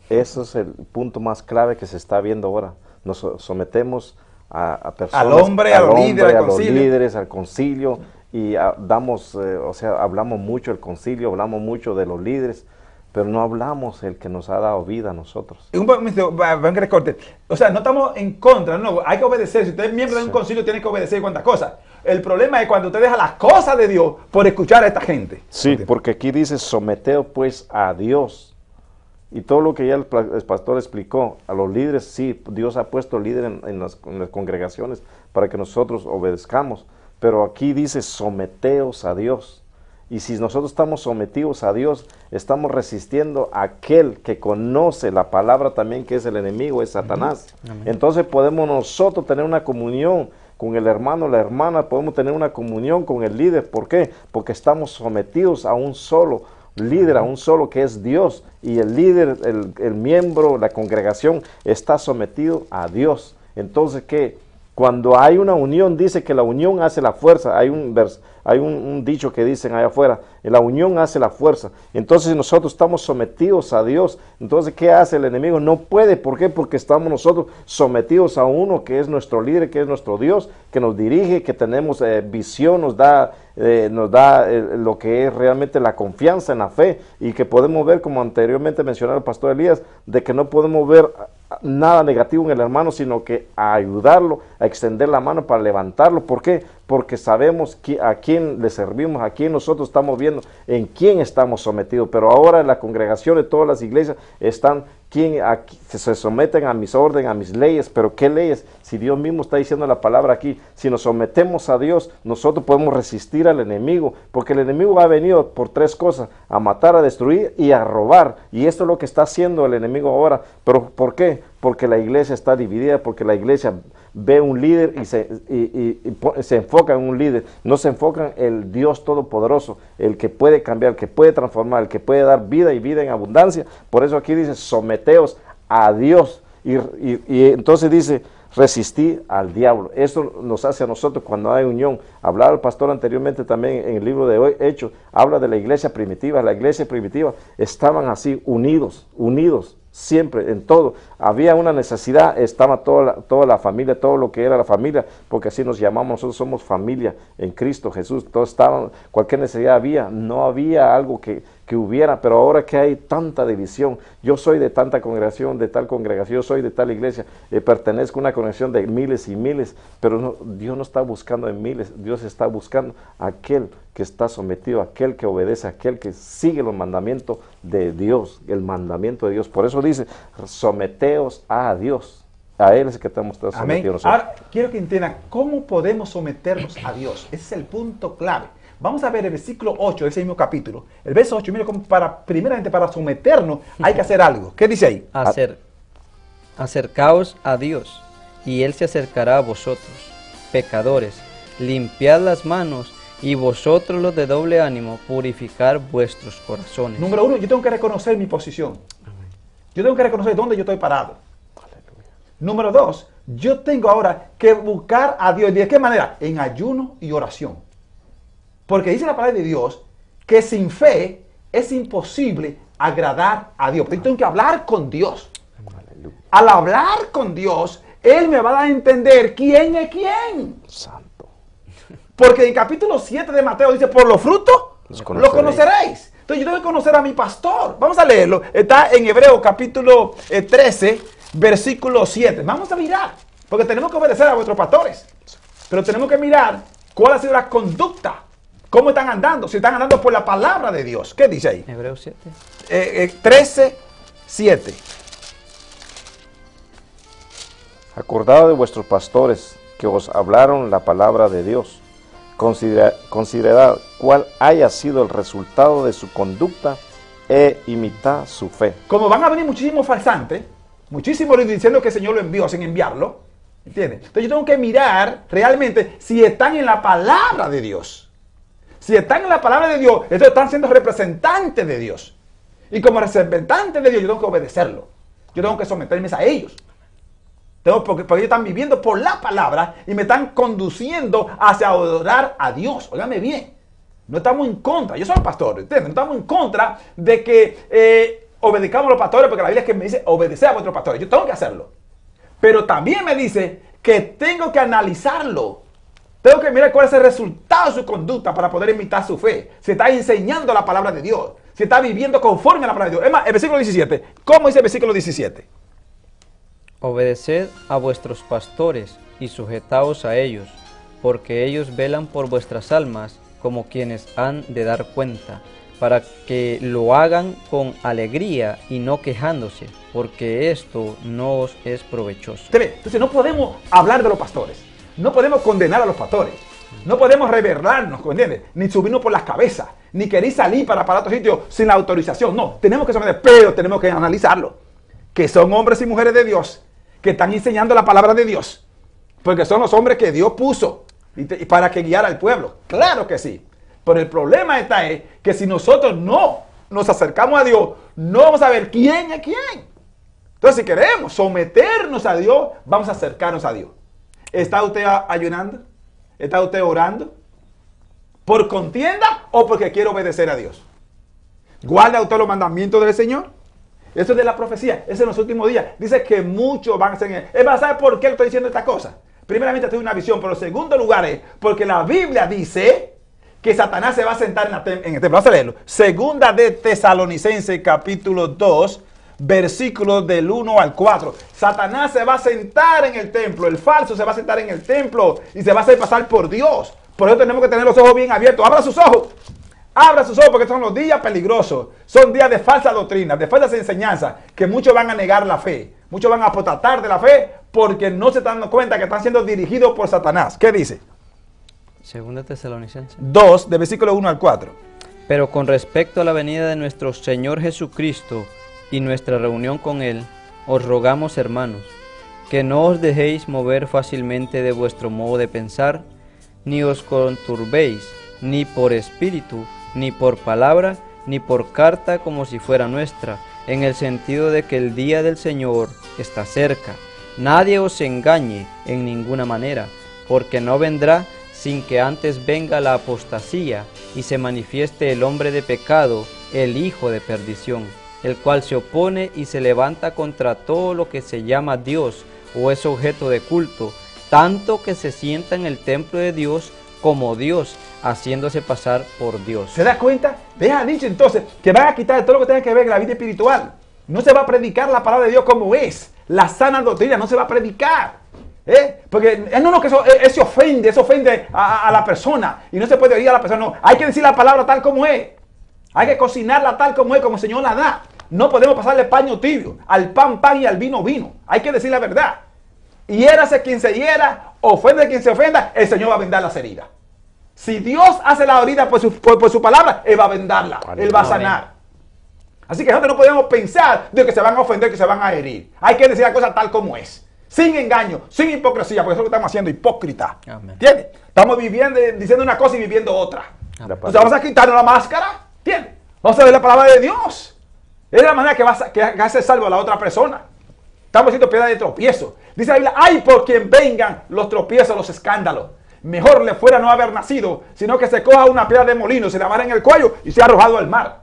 Eso es el punto más clave que se está viendo ahora. Nos sometemos a personas, al hombre, a los líderes, al concilio, y hablamos mucho del concilio, hablamos mucho de los líderes, pero no hablamos el que nos ha dado vida a nosotros. O sea, no estamos en contra, no, hay que obedecer. Si usted es miembro de un concilio, tiene que obedecer cuantas cosas. El problema es cuando usted deja las cosas de Dios por escuchar a esta gente. Sí, porque aquí dice, someteo pues a Dios. Y todo lo que ya el pastor explicó, a los líderes, sí, Dios ha puesto líderes en las congregaciones para que nosotros obedezcamos. Pero aquí dice, someteos a Dios. Y si nosotros estamos sometidos a Dios, estamos resistiendo a aquel que conoce la palabra también, que es el enemigo, es Satanás. Entonces podemos nosotros tener una comunión con el hermano, la hermana, podemos tener una comunión con el líder. ¿Por qué? Porque estamos sometidos a un solo líder, a un solo que es Dios, y el líder, el miembro, la congregación está sometido a Dios. Entonces, ¿qué? Cuando hay una unión, dice que la unión hace la fuerza. Hay un dicho que dicen allá afuera, la unión hace la fuerza. Entonces, si nosotros estamos sometidos a Dios, entonces, ¿qué hace el enemigo? No puede. ¿Por qué? Porque estamos nosotros sometidos a uno que es nuestro líder, que es nuestro Dios, que nos dirige, que tenemos visión, nos da lo que es realmente la confianza en la fe, y que podemos ver, como anteriormente mencionaba el pastor Elías, de que no podemos ver nada negativo en el hermano, sino que a ayudarlo, a extender la mano para levantarlo. ¿Por qué? Porque sabemos a quién le servimos, a quién nosotros estamos viendo, en quién estamos sometidos. Pero ahora en la congregación de todas las iglesias están se someten a mis órdenes, a mis leyes. ¿Pero qué leyes? Si Dios mismo está diciendo la palabra aquí, si nos sometemos a Dios, nosotros podemos resistir al enemigo, porque el enemigo ha venido por 3 cosas: a matar, a destruir y a robar. Y esto es lo que está haciendo el enemigo ahora. ¿Pero por qué? Porque la iglesia está dividida, porque la iglesia ve un líder y se enfoca en un líder, no se enfoca en el Dios Todopoderoso, el que puede cambiar, el que puede transformar, el que puede dar vida y vida en abundancia. Por eso aquí dice, someteos a Dios, y entonces dice, resistir al diablo. Eso nos hace a nosotros cuando hay unión. Hablaba el pastor anteriormente también en el libro de Hechos, habla de la iglesia primitiva. La iglesia primitiva estaban así, unidos, siempre, en todo. Había una necesidad, estaba toda la familia, todo lo que era la familia, porque así nos llamamos, nosotros somos familia en Cristo Jesús. Todos estaban, cualquier necesidad había, no había algo que hubiera. Pero ahora que hay tanta división, yo soy de tanta congregación, de tal congregación, yo soy de tal iglesia, pertenezco a una congregación de miles y miles, pero no, Dios no está buscando en miles, Dios está buscando a aquel que está sometido, aquel que obedece, aquel que sigue los mandamientos de Dios, el mandamiento de Dios. Por eso dice, someteos a Dios. A Él es el que estamos sometidos. Amén. Nosotros. Ahora, quiero que entiendan cómo podemos someternos a Dios. Ese es el punto clave. Vamos a ver el versículo 8 de ese mismo capítulo. El verso 8, mira, primeramente para someternos hay que hacer algo. ¿Qué dice ahí? Acercaos a Dios, y Él se acercará a vosotros, pecadores. Limpiad las manos, y vosotros los de doble ánimo, purificar vuestros corazones. Número 1, yo tengo que reconocer mi posición. Yo tengo que reconocer dónde yo estoy parado. Aleluya. Número 2, yo tengo ahora que buscar a Dios. ¿De qué manera? En ayuno y oración. Porque dice la palabra de Dios que sin fe es imposible agradar a Dios. Yo tengo que hablar con Dios. Aleluya. Al hablar con Dios, Él me va a dar a entender quién es quién. Santo. Porque en capítulo 7 de Mateo dice, por los frutos los conoceréis. Entonces yo tengo que conocer a mi pastor. Vamos a leerlo. Está en Hebreos capítulo 13, versículo 7. Vamos a mirar, porque tenemos que obedecer a vuestros pastores. Pero tenemos que mirar cuál ha sido la conducta. ¿Cómo están andando? Si están andando por la palabra de Dios. ¿Qué dice ahí? Hebreos 7. 13, 7. Acordado de vuestros pastores que os hablaron la palabra de Dios. Considerad cuál haya sido el resultado de su conducta e imitad su fe. Como van a venir muchísimos falsantes, muchísimos diciendo que el Señor lo envió sin enviarlo, ¿entiendes? Entonces yo tengo que mirar realmente si están en la palabra de Dios. Si están en la palabra de Dios, entonces están siendo representantes de Dios. Y como representantes de Dios, yo tengo que obedecerlo. Yo tengo que someterme a ellos. Porque ellos están viviendo por la palabra y me están conduciendo hacia adorar a Dios. Óigame bien. No estamos en contra. Yo soy pastor, ¿entiendes? No estamos en contra de que obedezcamos a los pastores, porque la Biblia es que me dice obedecer a vuestros pastores. Yo tengo que hacerlo. Pero también me dice que tengo que analizarlo. Tengo que mirar cuál es el resultado de su conducta para poder imitar su fe. Si está enseñando la palabra de Dios. Si está viviendo conforme a la palabra de Dios. Es más, el versículo 17. ¿Cómo dice el versículo 17? Obedeced a vuestros pastores y sujetaos a ellos, porque ellos velan por vuestras almas como quienes han de dar cuenta, para que lo hagan con alegría y no quejándose, porque esto no os es provechoso. Entonces no podemos hablar de los pastores. No podemos condenar a los pastores. No podemos rebelarnos, ¿entiendes? Ni subirnos por las cabezas, ni querer salir para otro sitio sin la autorización. No, tenemos que someter, pero tenemos que analizarlo. Que son hombres y mujeres de Dios, que están enseñando la palabra de Dios. Porque son los hombres que Dios puso y para que guiara al pueblo. Claro que sí. Pero el problema está es que si nosotros no nos acercamos a Dios, no vamos a ver quién es quién. Entonces, si queremos someternos a Dios, vamos a acercarnos a Dios. ¿Está usted ayunando? ¿Está usted orando? ¿Por contienda o porque quiere obedecer a Dios? ¿Guarda usted los mandamientos del Señor? Eso es de la profecía, eso en los últimos días. Dice que muchos van a ser... ¿Sabe por qué le estoy diciendo esta cosa? Primeramente tengo una visión, pero en segundo lugar es porque la Biblia dice que Satanás se va a sentar en el templo. Vamos a leerlo. Segunda de Tesalonicenses capítulo 2, versículos del 1 al 4. Satanás se va a sentar en el templo, el falso se va a sentar en el templo y se va a hacer pasar por Dios. Por eso tenemos que tener los ojos bien abiertos. Abra sus ojos. Abra sus ojos porque son los días peligrosos. Son días de falsa doctrina, de falsas enseñanzas, que muchos van a negar la fe. Muchos van a apostatar de la fe porque no se están dando cuenta que están siendo dirigidos por Satanás. ¿Qué dice? Segunda Tesalonicenses 2, de versículo 1 al 4. Pero con respecto a la venida de nuestro Señor Jesucristo y nuestra reunión con Él, os rogamos, hermanos, que no os dejéis mover fácilmente de vuestro modo de pensar, ni os conturbéis, ni por espíritu, ni por palabra, ni por carta como si fuera nuestra, en el sentido de que el día del Señor está cerca. Nadie os engañe en ninguna manera, porque no vendrá sin que antes venga la apostasía y se manifieste el hombre de pecado, el hijo de perdición, el cual se opone y se levanta contra todo lo que se llama Dios o es objeto de culto, tanto que se sienta en el templo de Dios como Dios, haciéndose pasar por Dios. ¿Se da cuenta? Deja dicho entonces que van a quitar todo lo que tenga que ver con la vida espiritual. No se va a predicar la palabra de Dios como es. La sana doctrina no se va a predicar. Porque no, que eso ofende a la persona. Y no se puede oír a la persona. No, hay que decir la palabra tal como es. Hay que cocinarla tal como es, como el Señor la da. No podemos pasarle paño tibio. Al pan, pan y al vino, vino. Hay que decir la verdad. Hiérase quien se hiera, ofende quien se ofenda, el Señor va a vendar las heridas. Si Dios hace la herida por su palabra, Él va a vendarla, Él va a sanar. Así que nosotros no podemos pensar de que se van a ofender, que se van a herir. Hay que decir la cosa tal como es. Sin engaño, sin hipocresía, porque eso es lo que estamos haciendo, hipócrita. ¿Entiendes? Estamos viviendo, diciendo una cosa y viviendo otra. Entonces vamos a quitarnos la máscara. ¿Entiendes? Vamos a ver la palabra de Dios. Es la manera que hace salvo a la otra persona. Estamos haciendo piedra de tropiezo. Dice la Biblia, ay por quien vengan los tropiezos, los escándalos. Mejor le fuera no haber nacido, sino que se coja una piedra de molino, se la amarra en el cuello y sea arrojado al mar.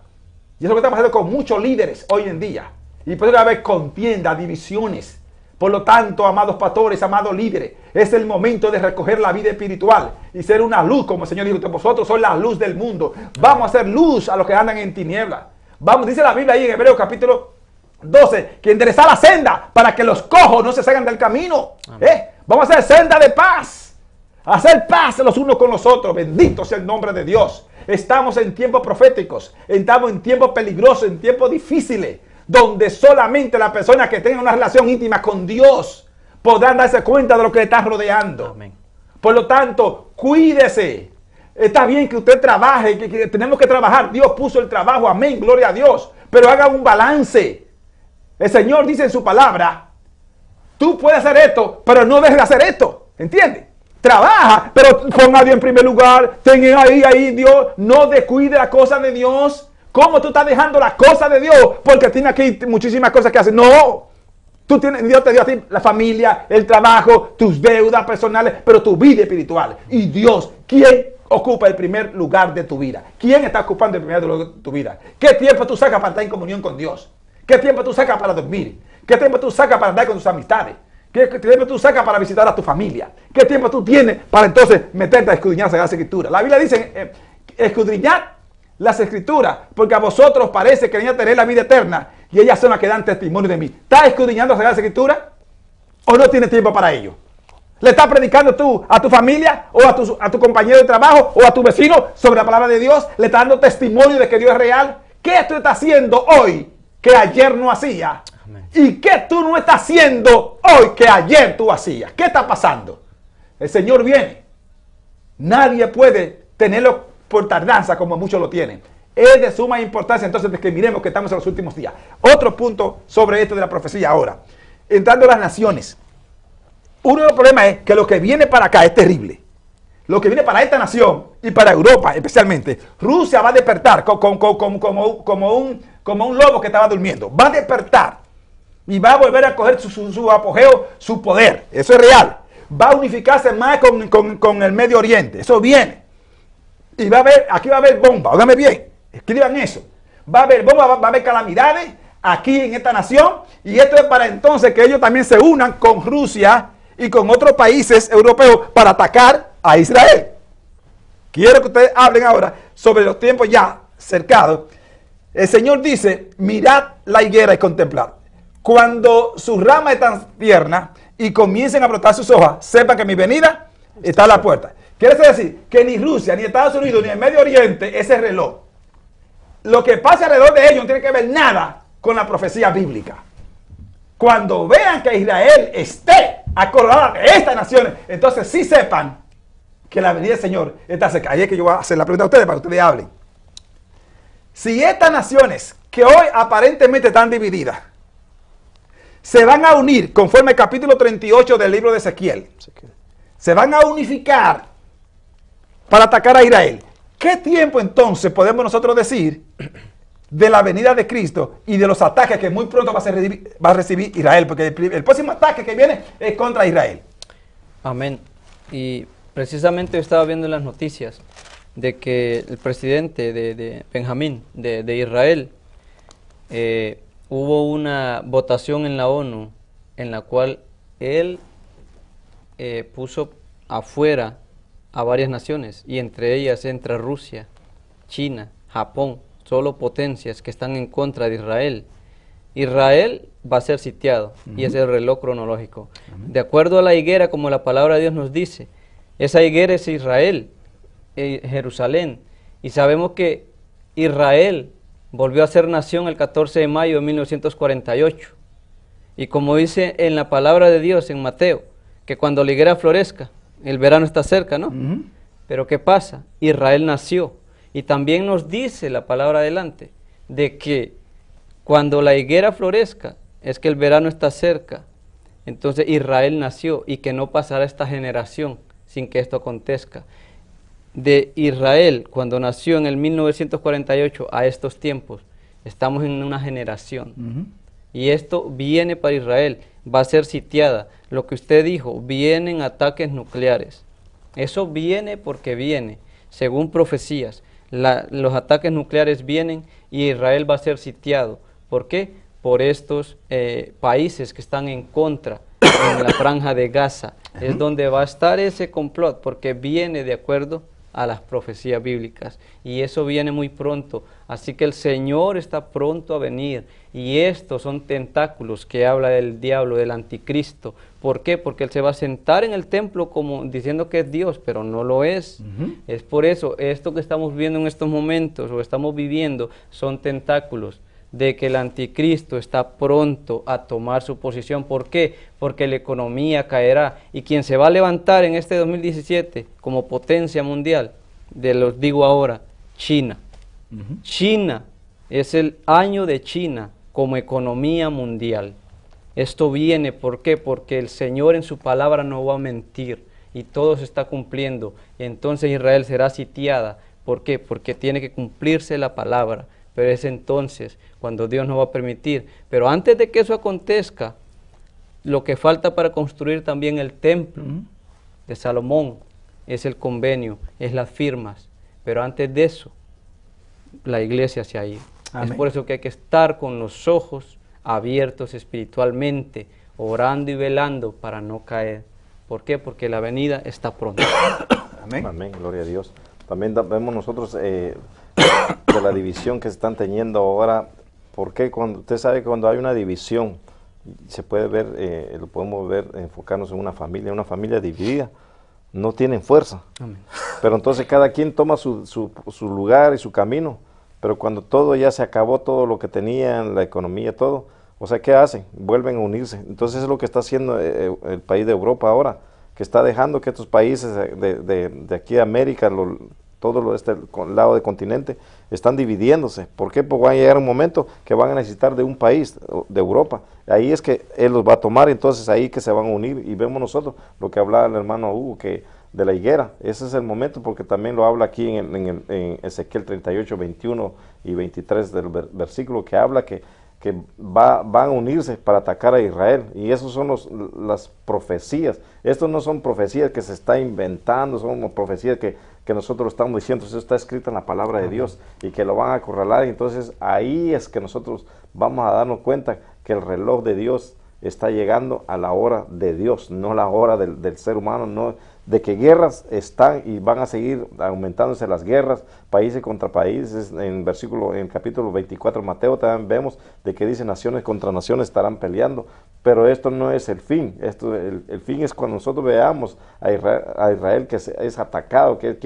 Y eso es lo que estamos haciendo con muchos líderes hoy en día. Y puede haber contienda, divisiones. Por lo tanto, amados pastores, amados líderes, es el momento de recoger la vida espiritual y ser una luz, como el Señor dijo, vosotros sois la luz del mundo. Vamos a hacer luz a los que andan en tinieblas. Vamos, dice la Biblia ahí en Hebreos capítulo 12, que enderezar la senda para que los cojos no se salgan del camino. Vamos a hacer senda de paz. Hacer paz los unos con los otros. Bendito sea el nombre de Dios. Estamos en tiempos proféticos. Estamos en tiempos peligrosos, en tiempos difíciles, donde solamente las personas que tengan una relación íntima con Dios podrán darse cuenta de lo que le está rodeando. Amén. Por lo tanto, cuídese. Está bien que usted trabaje, que tenemos que trabajar. Dios puso el trabajo, amén, gloria a Dios. Pero haga un balance. El Señor dice en su palabra, tú puedes hacer esto, pero no dejes de hacer esto. ¿Entiendes? Trabaja, pero ponga a Dios en primer lugar. Ten ahí Dios. No descuide la cosa de Dios. ¿Cómo tú estás dejando las cosas de Dios? Porque tiene aquí muchísimas cosas que hacer. No. Dios te dio a ti la familia, el trabajo, tus deudas personales, pero tu vida espiritual. Y Dios, ¿quién ocupa el primer lugar de tu vida? ¿Quién está ocupando el primer lugar de tu vida? ¿Qué tiempo tú sacas para estar en comunión con Dios? ¿Qué tiempo tú sacas para dormir? ¿Qué tiempo tú sacas para andar con tus amistades? ¿Qué tiempo tú sacas para visitar a tu familia? ¿Qué tiempo tú tienes para entonces meterte a escudriñar las Escrituras? La Biblia dice, escudriñad las Escrituras, porque a vosotros parece que venía a tener la vida eterna, y ellas son las que dan testimonio de mí. ¿Estás escudriñando las Escrituras? ¿O no tienes tiempo para ello? ¿Le estás predicando tú a tu familia, o a tu compañero de trabajo, o a tu vecino sobre la palabra de Dios? ¿Le estás dando testimonio de que Dios es real? ¿Qué tú estás haciendo hoy que ayer no hacía? ¿Y qué tú no estás haciendo hoy que ayer tú hacías? ¿Qué está pasando? El Señor viene. Nadie puede tenerlo por tardanza como muchos lo tienen. Es de suma importancia entonces de que miremos que estamos en los últimos días. Otro punto sobre esto de la profecía ahora. Entrando a las naciones. Uno de los problemas es que lo que viene para acá es terrible. Lo que viene para esta nación y para Europa especialmente. Rusia va a despertar como un lobo que estaba durmiendo. Va a despertar. Y va a volver a coger su apogeo, su poder. Eso es real. va a unificarse más con el Medio Oriente. Eso viene. Y aquí va a haber bomba. Óigame bien, escriban eso. Va a haber bomba, va a haber calamidades aquí en esta nación. Y esto es para entonces que ellos también se unan con Rusia y con otros países europeos para atacar a Israel. Quiero que ustedes hablen ahora sobre los tiempos ya cercados. El Señor dice, mirad la higuera y contemplad. Cuando sus ramas están tiernas y comiencen a brotar sus hojas, sepan que mi venida está a la puerta. Quiere decir que ni Rusia, ni Estados Unidos, ni el Medio Oriente es el reloj. Lo que pasa alrededor de ellos no tiene que ver nada con la profecía bíblica. Cuando vean que Israel esté acordada de estas naciones, entonces sí sepan que la venida del Señor está cerca. Ahí es que yo voy a hacer la pregunta a ustedes para que ustedes hablen. Si estas naciones que hoy aparentemente están divididas se van a unir conforme al capítulo 38 del libro de Ezequiel, se van a unificar para atacar a Israel, ¿qué tiempo entonces podemos nosotros decir de la venida de Cristo y de los ataques que muy pronto va a recibir Israel? Porque el próximo ataque que viene es contra Israel. Amén. Y precisamente yo estaba viendo en las noticias de que el presidente de Benjamín, de Israel, hubo una votación en la ONU en la cual él puso afuera a varias naciones, y entre ellas entra Rusia, China, Japón, solo potencias que están en contra de Israel. Israel va a ser sitiado, y es el reloj cronológico. De acuerdo a la higuera, como la palabra de Dios nos dice, esa higuera es Israel, Jerusalén, y sabemos que Israel volvió a ser nación el 14 de mayo de 1948, y como dice en la palabra de Dios en Mateo, que cuando la higuera florezca, el verano está cerca, ¿no? Pero ¿qué pasa? Israel nació, y también nos dice la palabra adelante, de que cuando la higuera florezca, es que el verano está cerca. Entonces Israel nació, y que no pasará esta generación sin que esto acontezca. De Israel, cuando nació en el 1948 a estos tiempos, estamos en una generación. Y esto viene para Israel, va a ser sitiada. Lo que usted dijo, vienen ataques nucleares. Eso viene porque viene, según profecías. Los ataques nucleares vienen y Israel va a ser sitiado. ¿Por qué? Por estos países que están en contra, en la franja de Gaza. Es donde va a estar ese complot, porque viene de acuerdo a las profecías bíblicas, y eso viene muy pronto. Así que el Señor está pronto a venir, y estos son tentáculos que habla del diablo, del anticristo. ¿Por qué? Porque él se va a sentar en el templo como diciendo que es Dios, pero no lo es. Es por eso, esto que estamos viendo en estos momentos, o estamos viviendo, son tentáculos de que el anticristo está pronto a tomar su posición. ¿Por qué? Porque la economía caerá, y quien se va a levantar en este 2017 como potencia mundial, los digo ahora, China. China, es el año de China como economía mundial. Esto viene, ¿por qué? Porque el Señor en su palabra no va a mentir, y todo se está cumpliendo. Entonces Israel será sitiada. ¿Por qué? Porque tiene que cumplirse la palabra. Pero es entonces cuando Dios nos va a permitir. Pero antes de que eso acontezca, lo que falta para construir también el templo de Salomón es el convenio, es las firmas. Pero antes de eso, la iglesia se ha ido. Es por eso que hay que estar con los ojos abiertos espiritualmente, orando y velando para no caer. ¿Por qué? Porque la venida está pronto. Amén. Amén, gloria a Dios. También vemos nosotros de la división que se están teniendo ahora. Porque usted sabe que cuando hay una división, se puede ver, lo podemos ver, enfocarnos en una familia dividida, no tienen fuerza. Amén. Pero entonces cada quien toma su lugar y su camino, pero cuando todo ya se acabó, todo lo que tenían, la economía, todo, o sea, ¿qué hacen? Vuelven a unirse. Entonces es lo que está haciendo el país de Europa ahora, que está dejando que estos países de aquí de América, todo este lado del continente, están dividiéndose. ¿Por qué? Porque va a llegar un momento que van a necesitar de un país, de Europa. Ahí es que Él los va a tomar, entonces ahí que se van a unir. Y vemos nosotros lo que hablaba el hermano Hugo, que de la higuera, ese es el momento, porque también lo habla aquí en Ezequiel 38, 21 y 23 del versículo, que habla que que van a unirse para atacar a Israel. Y esos son las profecías. Estos no son profecías que se está inventando, son profecías que nosotros estamos diciendo. Eso está escrito en la palabra de Dios y que lo van a acorralar. Entonces ahí es que nosotros vamos a darnos cuenta que el reloj de Dios está llegando a la hora de Dios, no la hora del ser humano, no de que guerras están y van a seguir aumentándose las guerras, países contra países. En el capítulo 24 de Mateo también vemos de que dice naciones contra naciones estarán peleando, pero esto no es el fin. El fin es cuando nosotros veamos a Israel que es atacado, que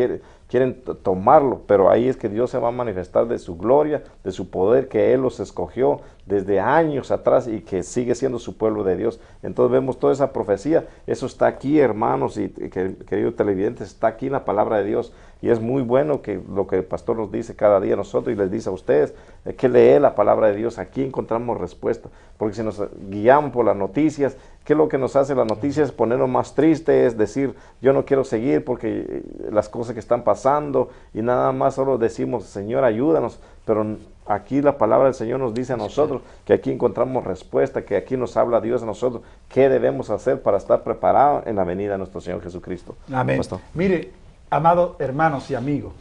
quieren tomarlo, pero ahí es que Dios se va a manifestar de su gloria, de su poder, que Él los escogió desde años atrás y que sigue siendo su pueblo de Dios. Entonces vemos toda esa profecía, eso está aquí, hermanos y queridos televidentes, está aquí en la palabra de Dios. Y es muy bueno que lo que el pastor nos dice cada día a nosotros y les dice a ustedes, que lee la palabra de Dios. Aquí encontramos respuesta, porque si nos guiamos por las noticias, ¿qué es lo que nos hace las noticias? Ponernos más tristes, decir, yo no quiero seguir porque las cosas que están pasando, y nada más solo decimos, Señor, ayúdanos, pero aquí la palabra del Señor nos dice a nosotros que aquí encontramos respuesta, que aquí nos habla Dios a nosotros, qué debemos hacer para estar preparados en la venida de nuestro Señor Jesucristo. Amén. Pastor. Mire, amados hermanos y amigos,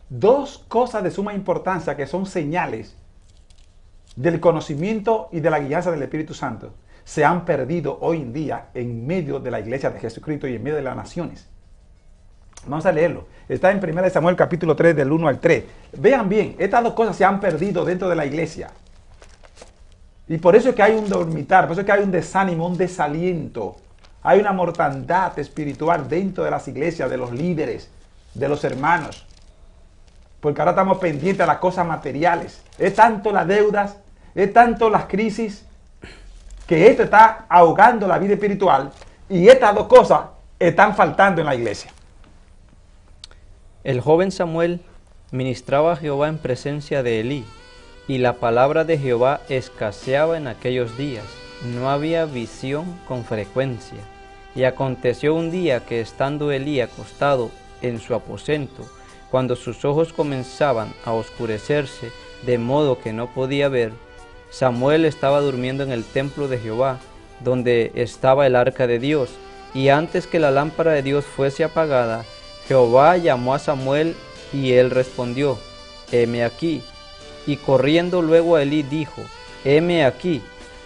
dos cosas de suma importancia que son señales del conocimiento y de la guianza del Espíritu Santo se han perdido hoy en día en medio de la iglesia de Jesucristo y en medio de las naciones. Vamos a leerlo. Está en 1 Samuel capítulo 3 del 1 al 3. Vean bien, estas dos cosas se han perdido dentro de la iglesia. Y por eso es que hay un dormitar, por eso es que hay un desánimo, un desaliento. Hay una mortandad espiritual dentro de las iglesias, de los líderes, de los hermanos. Porque ahora estamos pendientes de las cosas materiales. Es tanto las deudas, es tanto las crisis, que esto está ahogando la vida espiritual. Y estas dos cosas están faltando en la iglesia. El joven Samuel ministraba a Jehová en presencia de Elí, y la palabra de Jehová escaseaba en aquellos días. No había visión con frecuencia. Y aconteció un día que estando Elí acostado en su aposento, cuando sus ojos comenzaban a oscurecerse, de modo que no podía ver, Samuel estaba durmiendo en el templo de Jehová, donde estaba el arca de Dios, y antes que la lámpara de Dios fuese apagada, Jehová llamó a Samuel, y él respondió, heme aquí. Y corriendo luego a Elí dijo, heme aquí,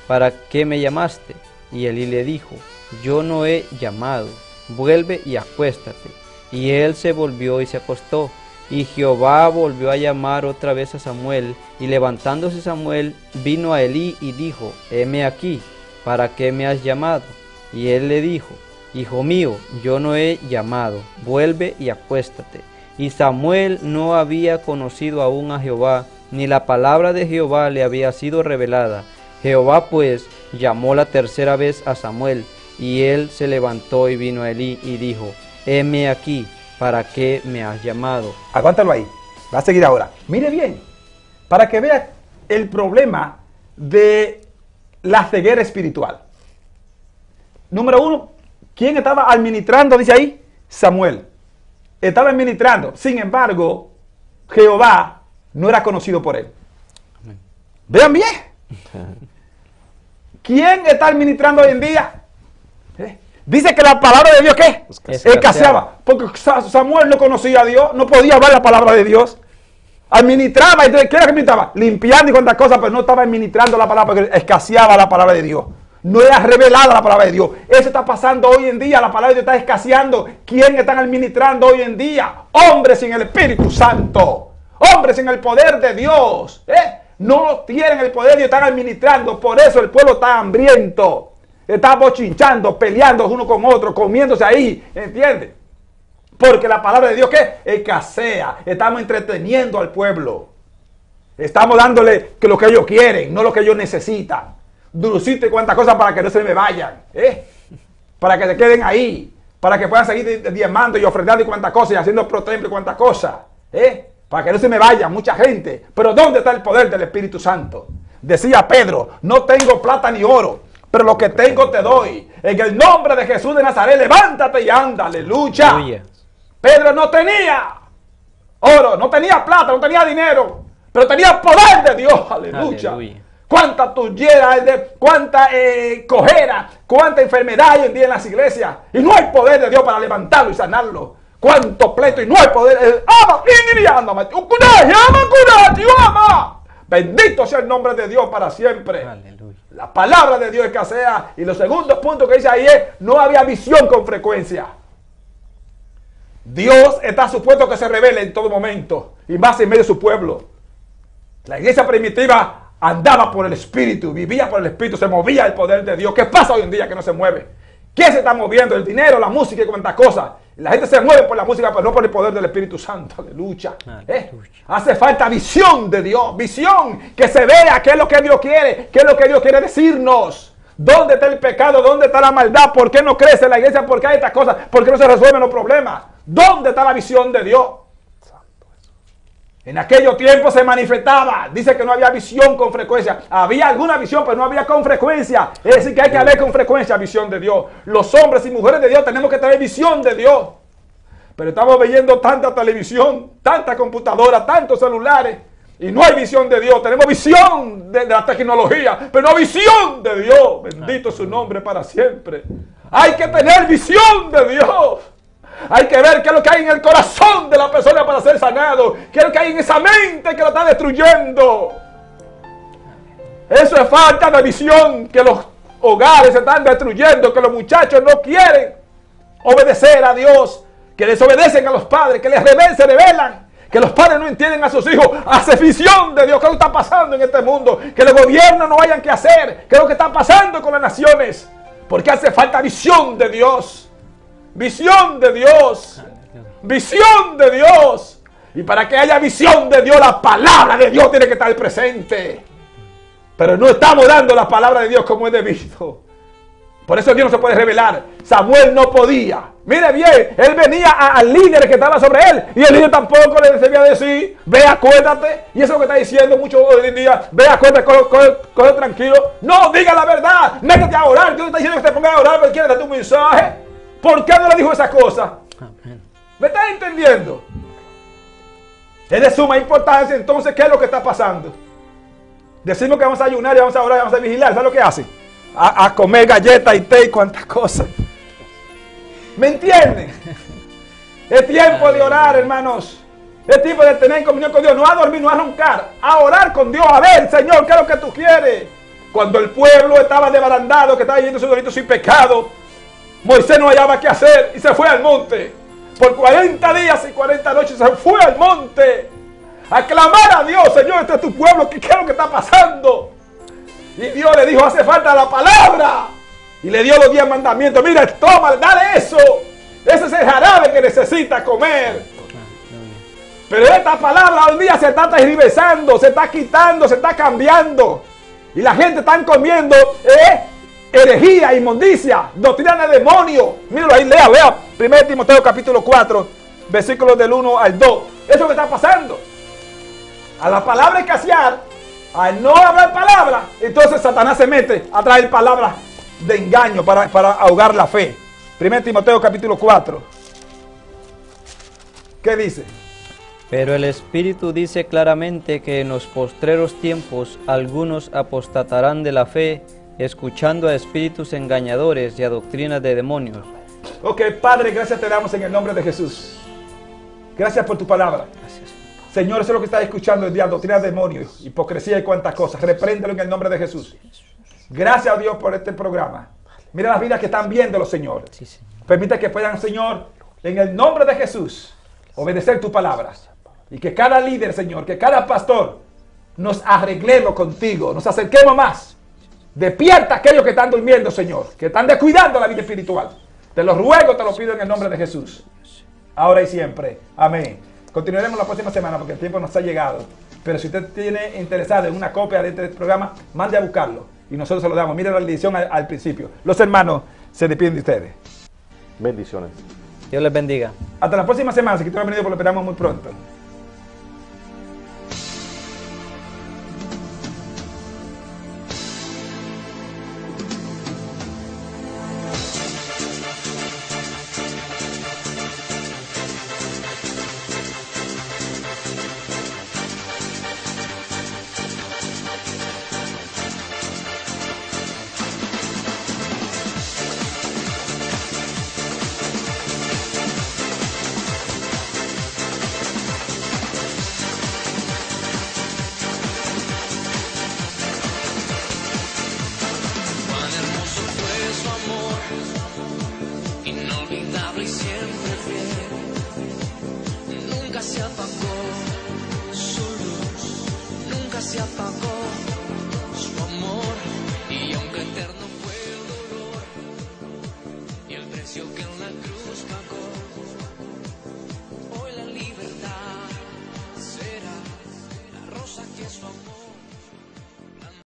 ¿para qué me llamaste? Y Elí le dijo, yo no he llamado, vuelve y acuéstate. Y él se volvió y se acostó. Y Jehová volvió a llamar otra vez a Samuel, y levantándose Samuel, vino a Elí y dijo, heme aquí, ¿para qué me has llamado? Y él le dijo, hijo mío, yo no he llamado, vuelve y acuéstate. Y Samuel no había conocido aún a Jehová, ni la palabra de Jehová le había sido revelada. Jehová pues llamó la tercera vez a Samuel, y él se levantó y vino a Elí y dijo, heme aquí, ¿para qué me has llamado? Aguántalo ahí, va a seguir ahora. Mire bien, para que vea el problema de la ceguera espiritual. Número uno, ¿quién estaba administrando? Dice ahí, Samuel. Estaba administrando. Sin embargo, Jehová no era conocido por él. Amén. Vean bien. ¿Quién está administrando hoy en día? Dice que la palabra de Dios, ¿qué? Escaseaba. Porque Samuel no conocía a Dios, no podía hablar la palabra de Dios. Administraba, entonces, ¿qué era que administraba? Limpiando y cuantas cosas, pero no estaba administrando la palabra porque escaseaba la palabra de Dios. No era revelada la palabra de Dios. Eso está pasando hoy en día. La palabra de Dios está escaseando. ¿Quién están administrando hoy en día? Hombres sin el Espíritu Santo. Hombres sin el poder de Dios. No tienen el poder de Dios, están administrando. Por eso el pueblo está hambriento. Está bochinchando, peleando uno con otro, comiéndose ahí. ¿Entiendes? Porque la palabra de Dios, ¿qué? Escasea. Estamos entreteniendo al pueblo. Estamos dándole que lo que ellos quieren, no lo que ellos necesitan. Dulcito y cuantas cosas para que no se me vayan, para que se queden ahí, para que puedan seguir diezmando y ofrendando y cuantas cosas y haciendo pro templo y cuantas cosas, para que no se me vayan mucha gente. Pero ¿dónde está el poder del Espíritu Santo? Decía Pedro, no tengo plata ni oro, pero lo que tengo te doy. En el nombre de Jesús de Nazaret, levántate y anda, aleluya. Aleluya. Pedro no tenía oro, no tenía plata, no tenía dinero, pero tenía poder de Dios. Aleluya. Aleluya. Cuánta tullera, cuánta cojera, cuánta enfermedad hay hoy en día en las iglesias. Y no hay poder de Dios para levantarlo y sanarlo. Cuánto pleito y no hay poder. Bendito sea el nombre de Dios para siempre. Aleluya. La palabra de Dios escasea. Y los segundos puntos que dice ahí es, no había visión con frecuencia. Dios está supuesto que se revele en todo momento. Y más en medio de su pueblo. La iglesia primitiva andaba por el Espíritu, vivía por el Espíritu, se movía el poder de Dios. ¿Qué pasa hoy en día que no se mueve? ¿Qué se está moviendo? El dinero, la música y cuantas cosas. La gente se mueve por la música, pero no por el poder del Espíritu Santo. Aleluya. Hace falta visión de Dios, visión, que se vea qué es lo que Dios quiere, qué es lo que Dios quiere decirnos. ¿Dónde está el pecado? ¿Dónde está la maldad? ¿Por qué no crece la iglesia? ¿Por qué hay estas cosas? ¿Por qué no se resuelven los problemas? ¿Dónde está la visión de Dios? En aquellos tiempos se manifestaba, dice que no había visión con frecuencia. Había alguna visión, pero no había con frecuencia. Es decir, que hay que haber con frecuencia visión de Dios. Los hombres y mujeres de Dios tenemos que tener visión de Dios. Pero estamos viendo tanta televisión, tanta computadora, tantos celulares, y no hay visión de Dios. Tenemos visión de la tecnología, pero no visión de Dios. Bendito su nombre para siempre. Hay que tener visión de Dios. Hay que ver qué es lo que hay en el corazón de la persona para ser sanado. Qué es lo que hay en esa mente que lo está destruyendo. Eso es falta de visión. Que los hogares se están destruyendo. Que los muchachos no quieren obedecer a Dios. Que desobedecen a los padres. Que se rebelan. Que los padres no entienden a sus hijos. Hace visión de Dios. ¿Qué es lo que está pasando en este mundo? Que los gobiernos no hayan que hacer. ¿Qué es lo que está pasando con las naciones? Porque hace falta visión de Dios. Visión de Dios. Visión de Dios. Y para que haya visión de Dios, la palabra de Dios tiene que estar presente. Pero no estamos dando la palabra de Dios como es debido. Por eso Dios no se puede revelar. Samuel no podía. Mire bien, él venía al líder que estaba sobre él. Y el líder tampoco le debía decir, ve, acuérdate. Y eso es lo que está diciendo mucho hoy en día. Ve, acuérdate, coge tranquilo. No, diga la verdad. Métete a orar. Dios está diciendo que te pongas a orar, pero quiere darte un mensaje. ¿Por qué no le dijo esa cosa? ¿Me estás entendiendo? Es de suma importancia. Entonces, ¿qué es lo que está pasando? Decimos que vamos a ayunar y vamos a orar y vamos a vigilar. ¿Sabes lo que hacen? A comer galletas y té y cuantas cosas. ¿Me entienden? Es tiempo de orar, hermanos. Es tiempo de tener comunión con Dios. No a dormir, no a roncar. A orar con Dios. A ver, Señor, ¿qué es lo que tú quieres? Cuando el pueblo estaba desbarandado, que estaba yendo su delito sin pecado, Moisés no hallaba qué hacer y se fue al monte. Por 40 días y 40 noches se fue al monte a clamar a Dios. Señor, este es tu pueblo, ¿qué es lo que está pasando? Y Dios le dijo, hace falta la palabra. Y le dio los 10 mandamientos. Mira, toma, dale eso. Ese es el jarabe que necesita comer. Pero esta palabra hoy día se está tergiversando, se está quitando, se está cambiando. Y la gente está comiendo herejía, inmundicia, doctrina de demonio. Míralo ahí, lea. 1 Timoteo capítulo 4, versículos del 1 al 2. Eso es lo que está pasando. A la palabra escasear, al no haber palabra, entonces Satanás se mete a traer palabras de engaño para ahogar la fe. 1 Timoteo capítulo 4. ¿Qué dice? Pero el Espíritu dice claramente que en los postreros tiempos algunos apostatarán de la fe, escuchando a espíritus engañadores y a doctrinas de demonios. Ok, Padre, gracias te damos en el nombre de Jesús. Gracias por tu palabra. Gracias. Señor, eso es lo que estás escuchando el día, doctrina de demonios, hipocresía y cuantas cosas. Repréndelo en el nombre de Jesús. Gracias a Dios por este programa. Mira las vidas que están viéndolo, Señor. Sí, sí. Permite que puedan, Señor, en el nombre de Jesús, obedecer tu palabra. Y que cada líder, Señor, que cada pastor, nos arreglemos contigo, nos acerquemos más. Despierta a aquellos que están durmiendo, Señor, que están descuidando la vida espiritual. Te lo ruego, te lo pido en el nombre de Jesús. Ahora y siempre. Amén. Continuaremos la próxima semana porque el tiempo nos ha llegado. Pero si usted tiene interesado en una copia de este programa, mande a buscarlo. Y nosotros se lo damos. Mire la edición al principio. Los hermanos se despiden de ustedes. Bendiciones. Dios les bendiga. Hasta la próxima semana. Si quieren venir, pues lo esperamos muy pronto. se apagó su amor, y aunque eterno fue el dolor y el precio que en la cruz pagó,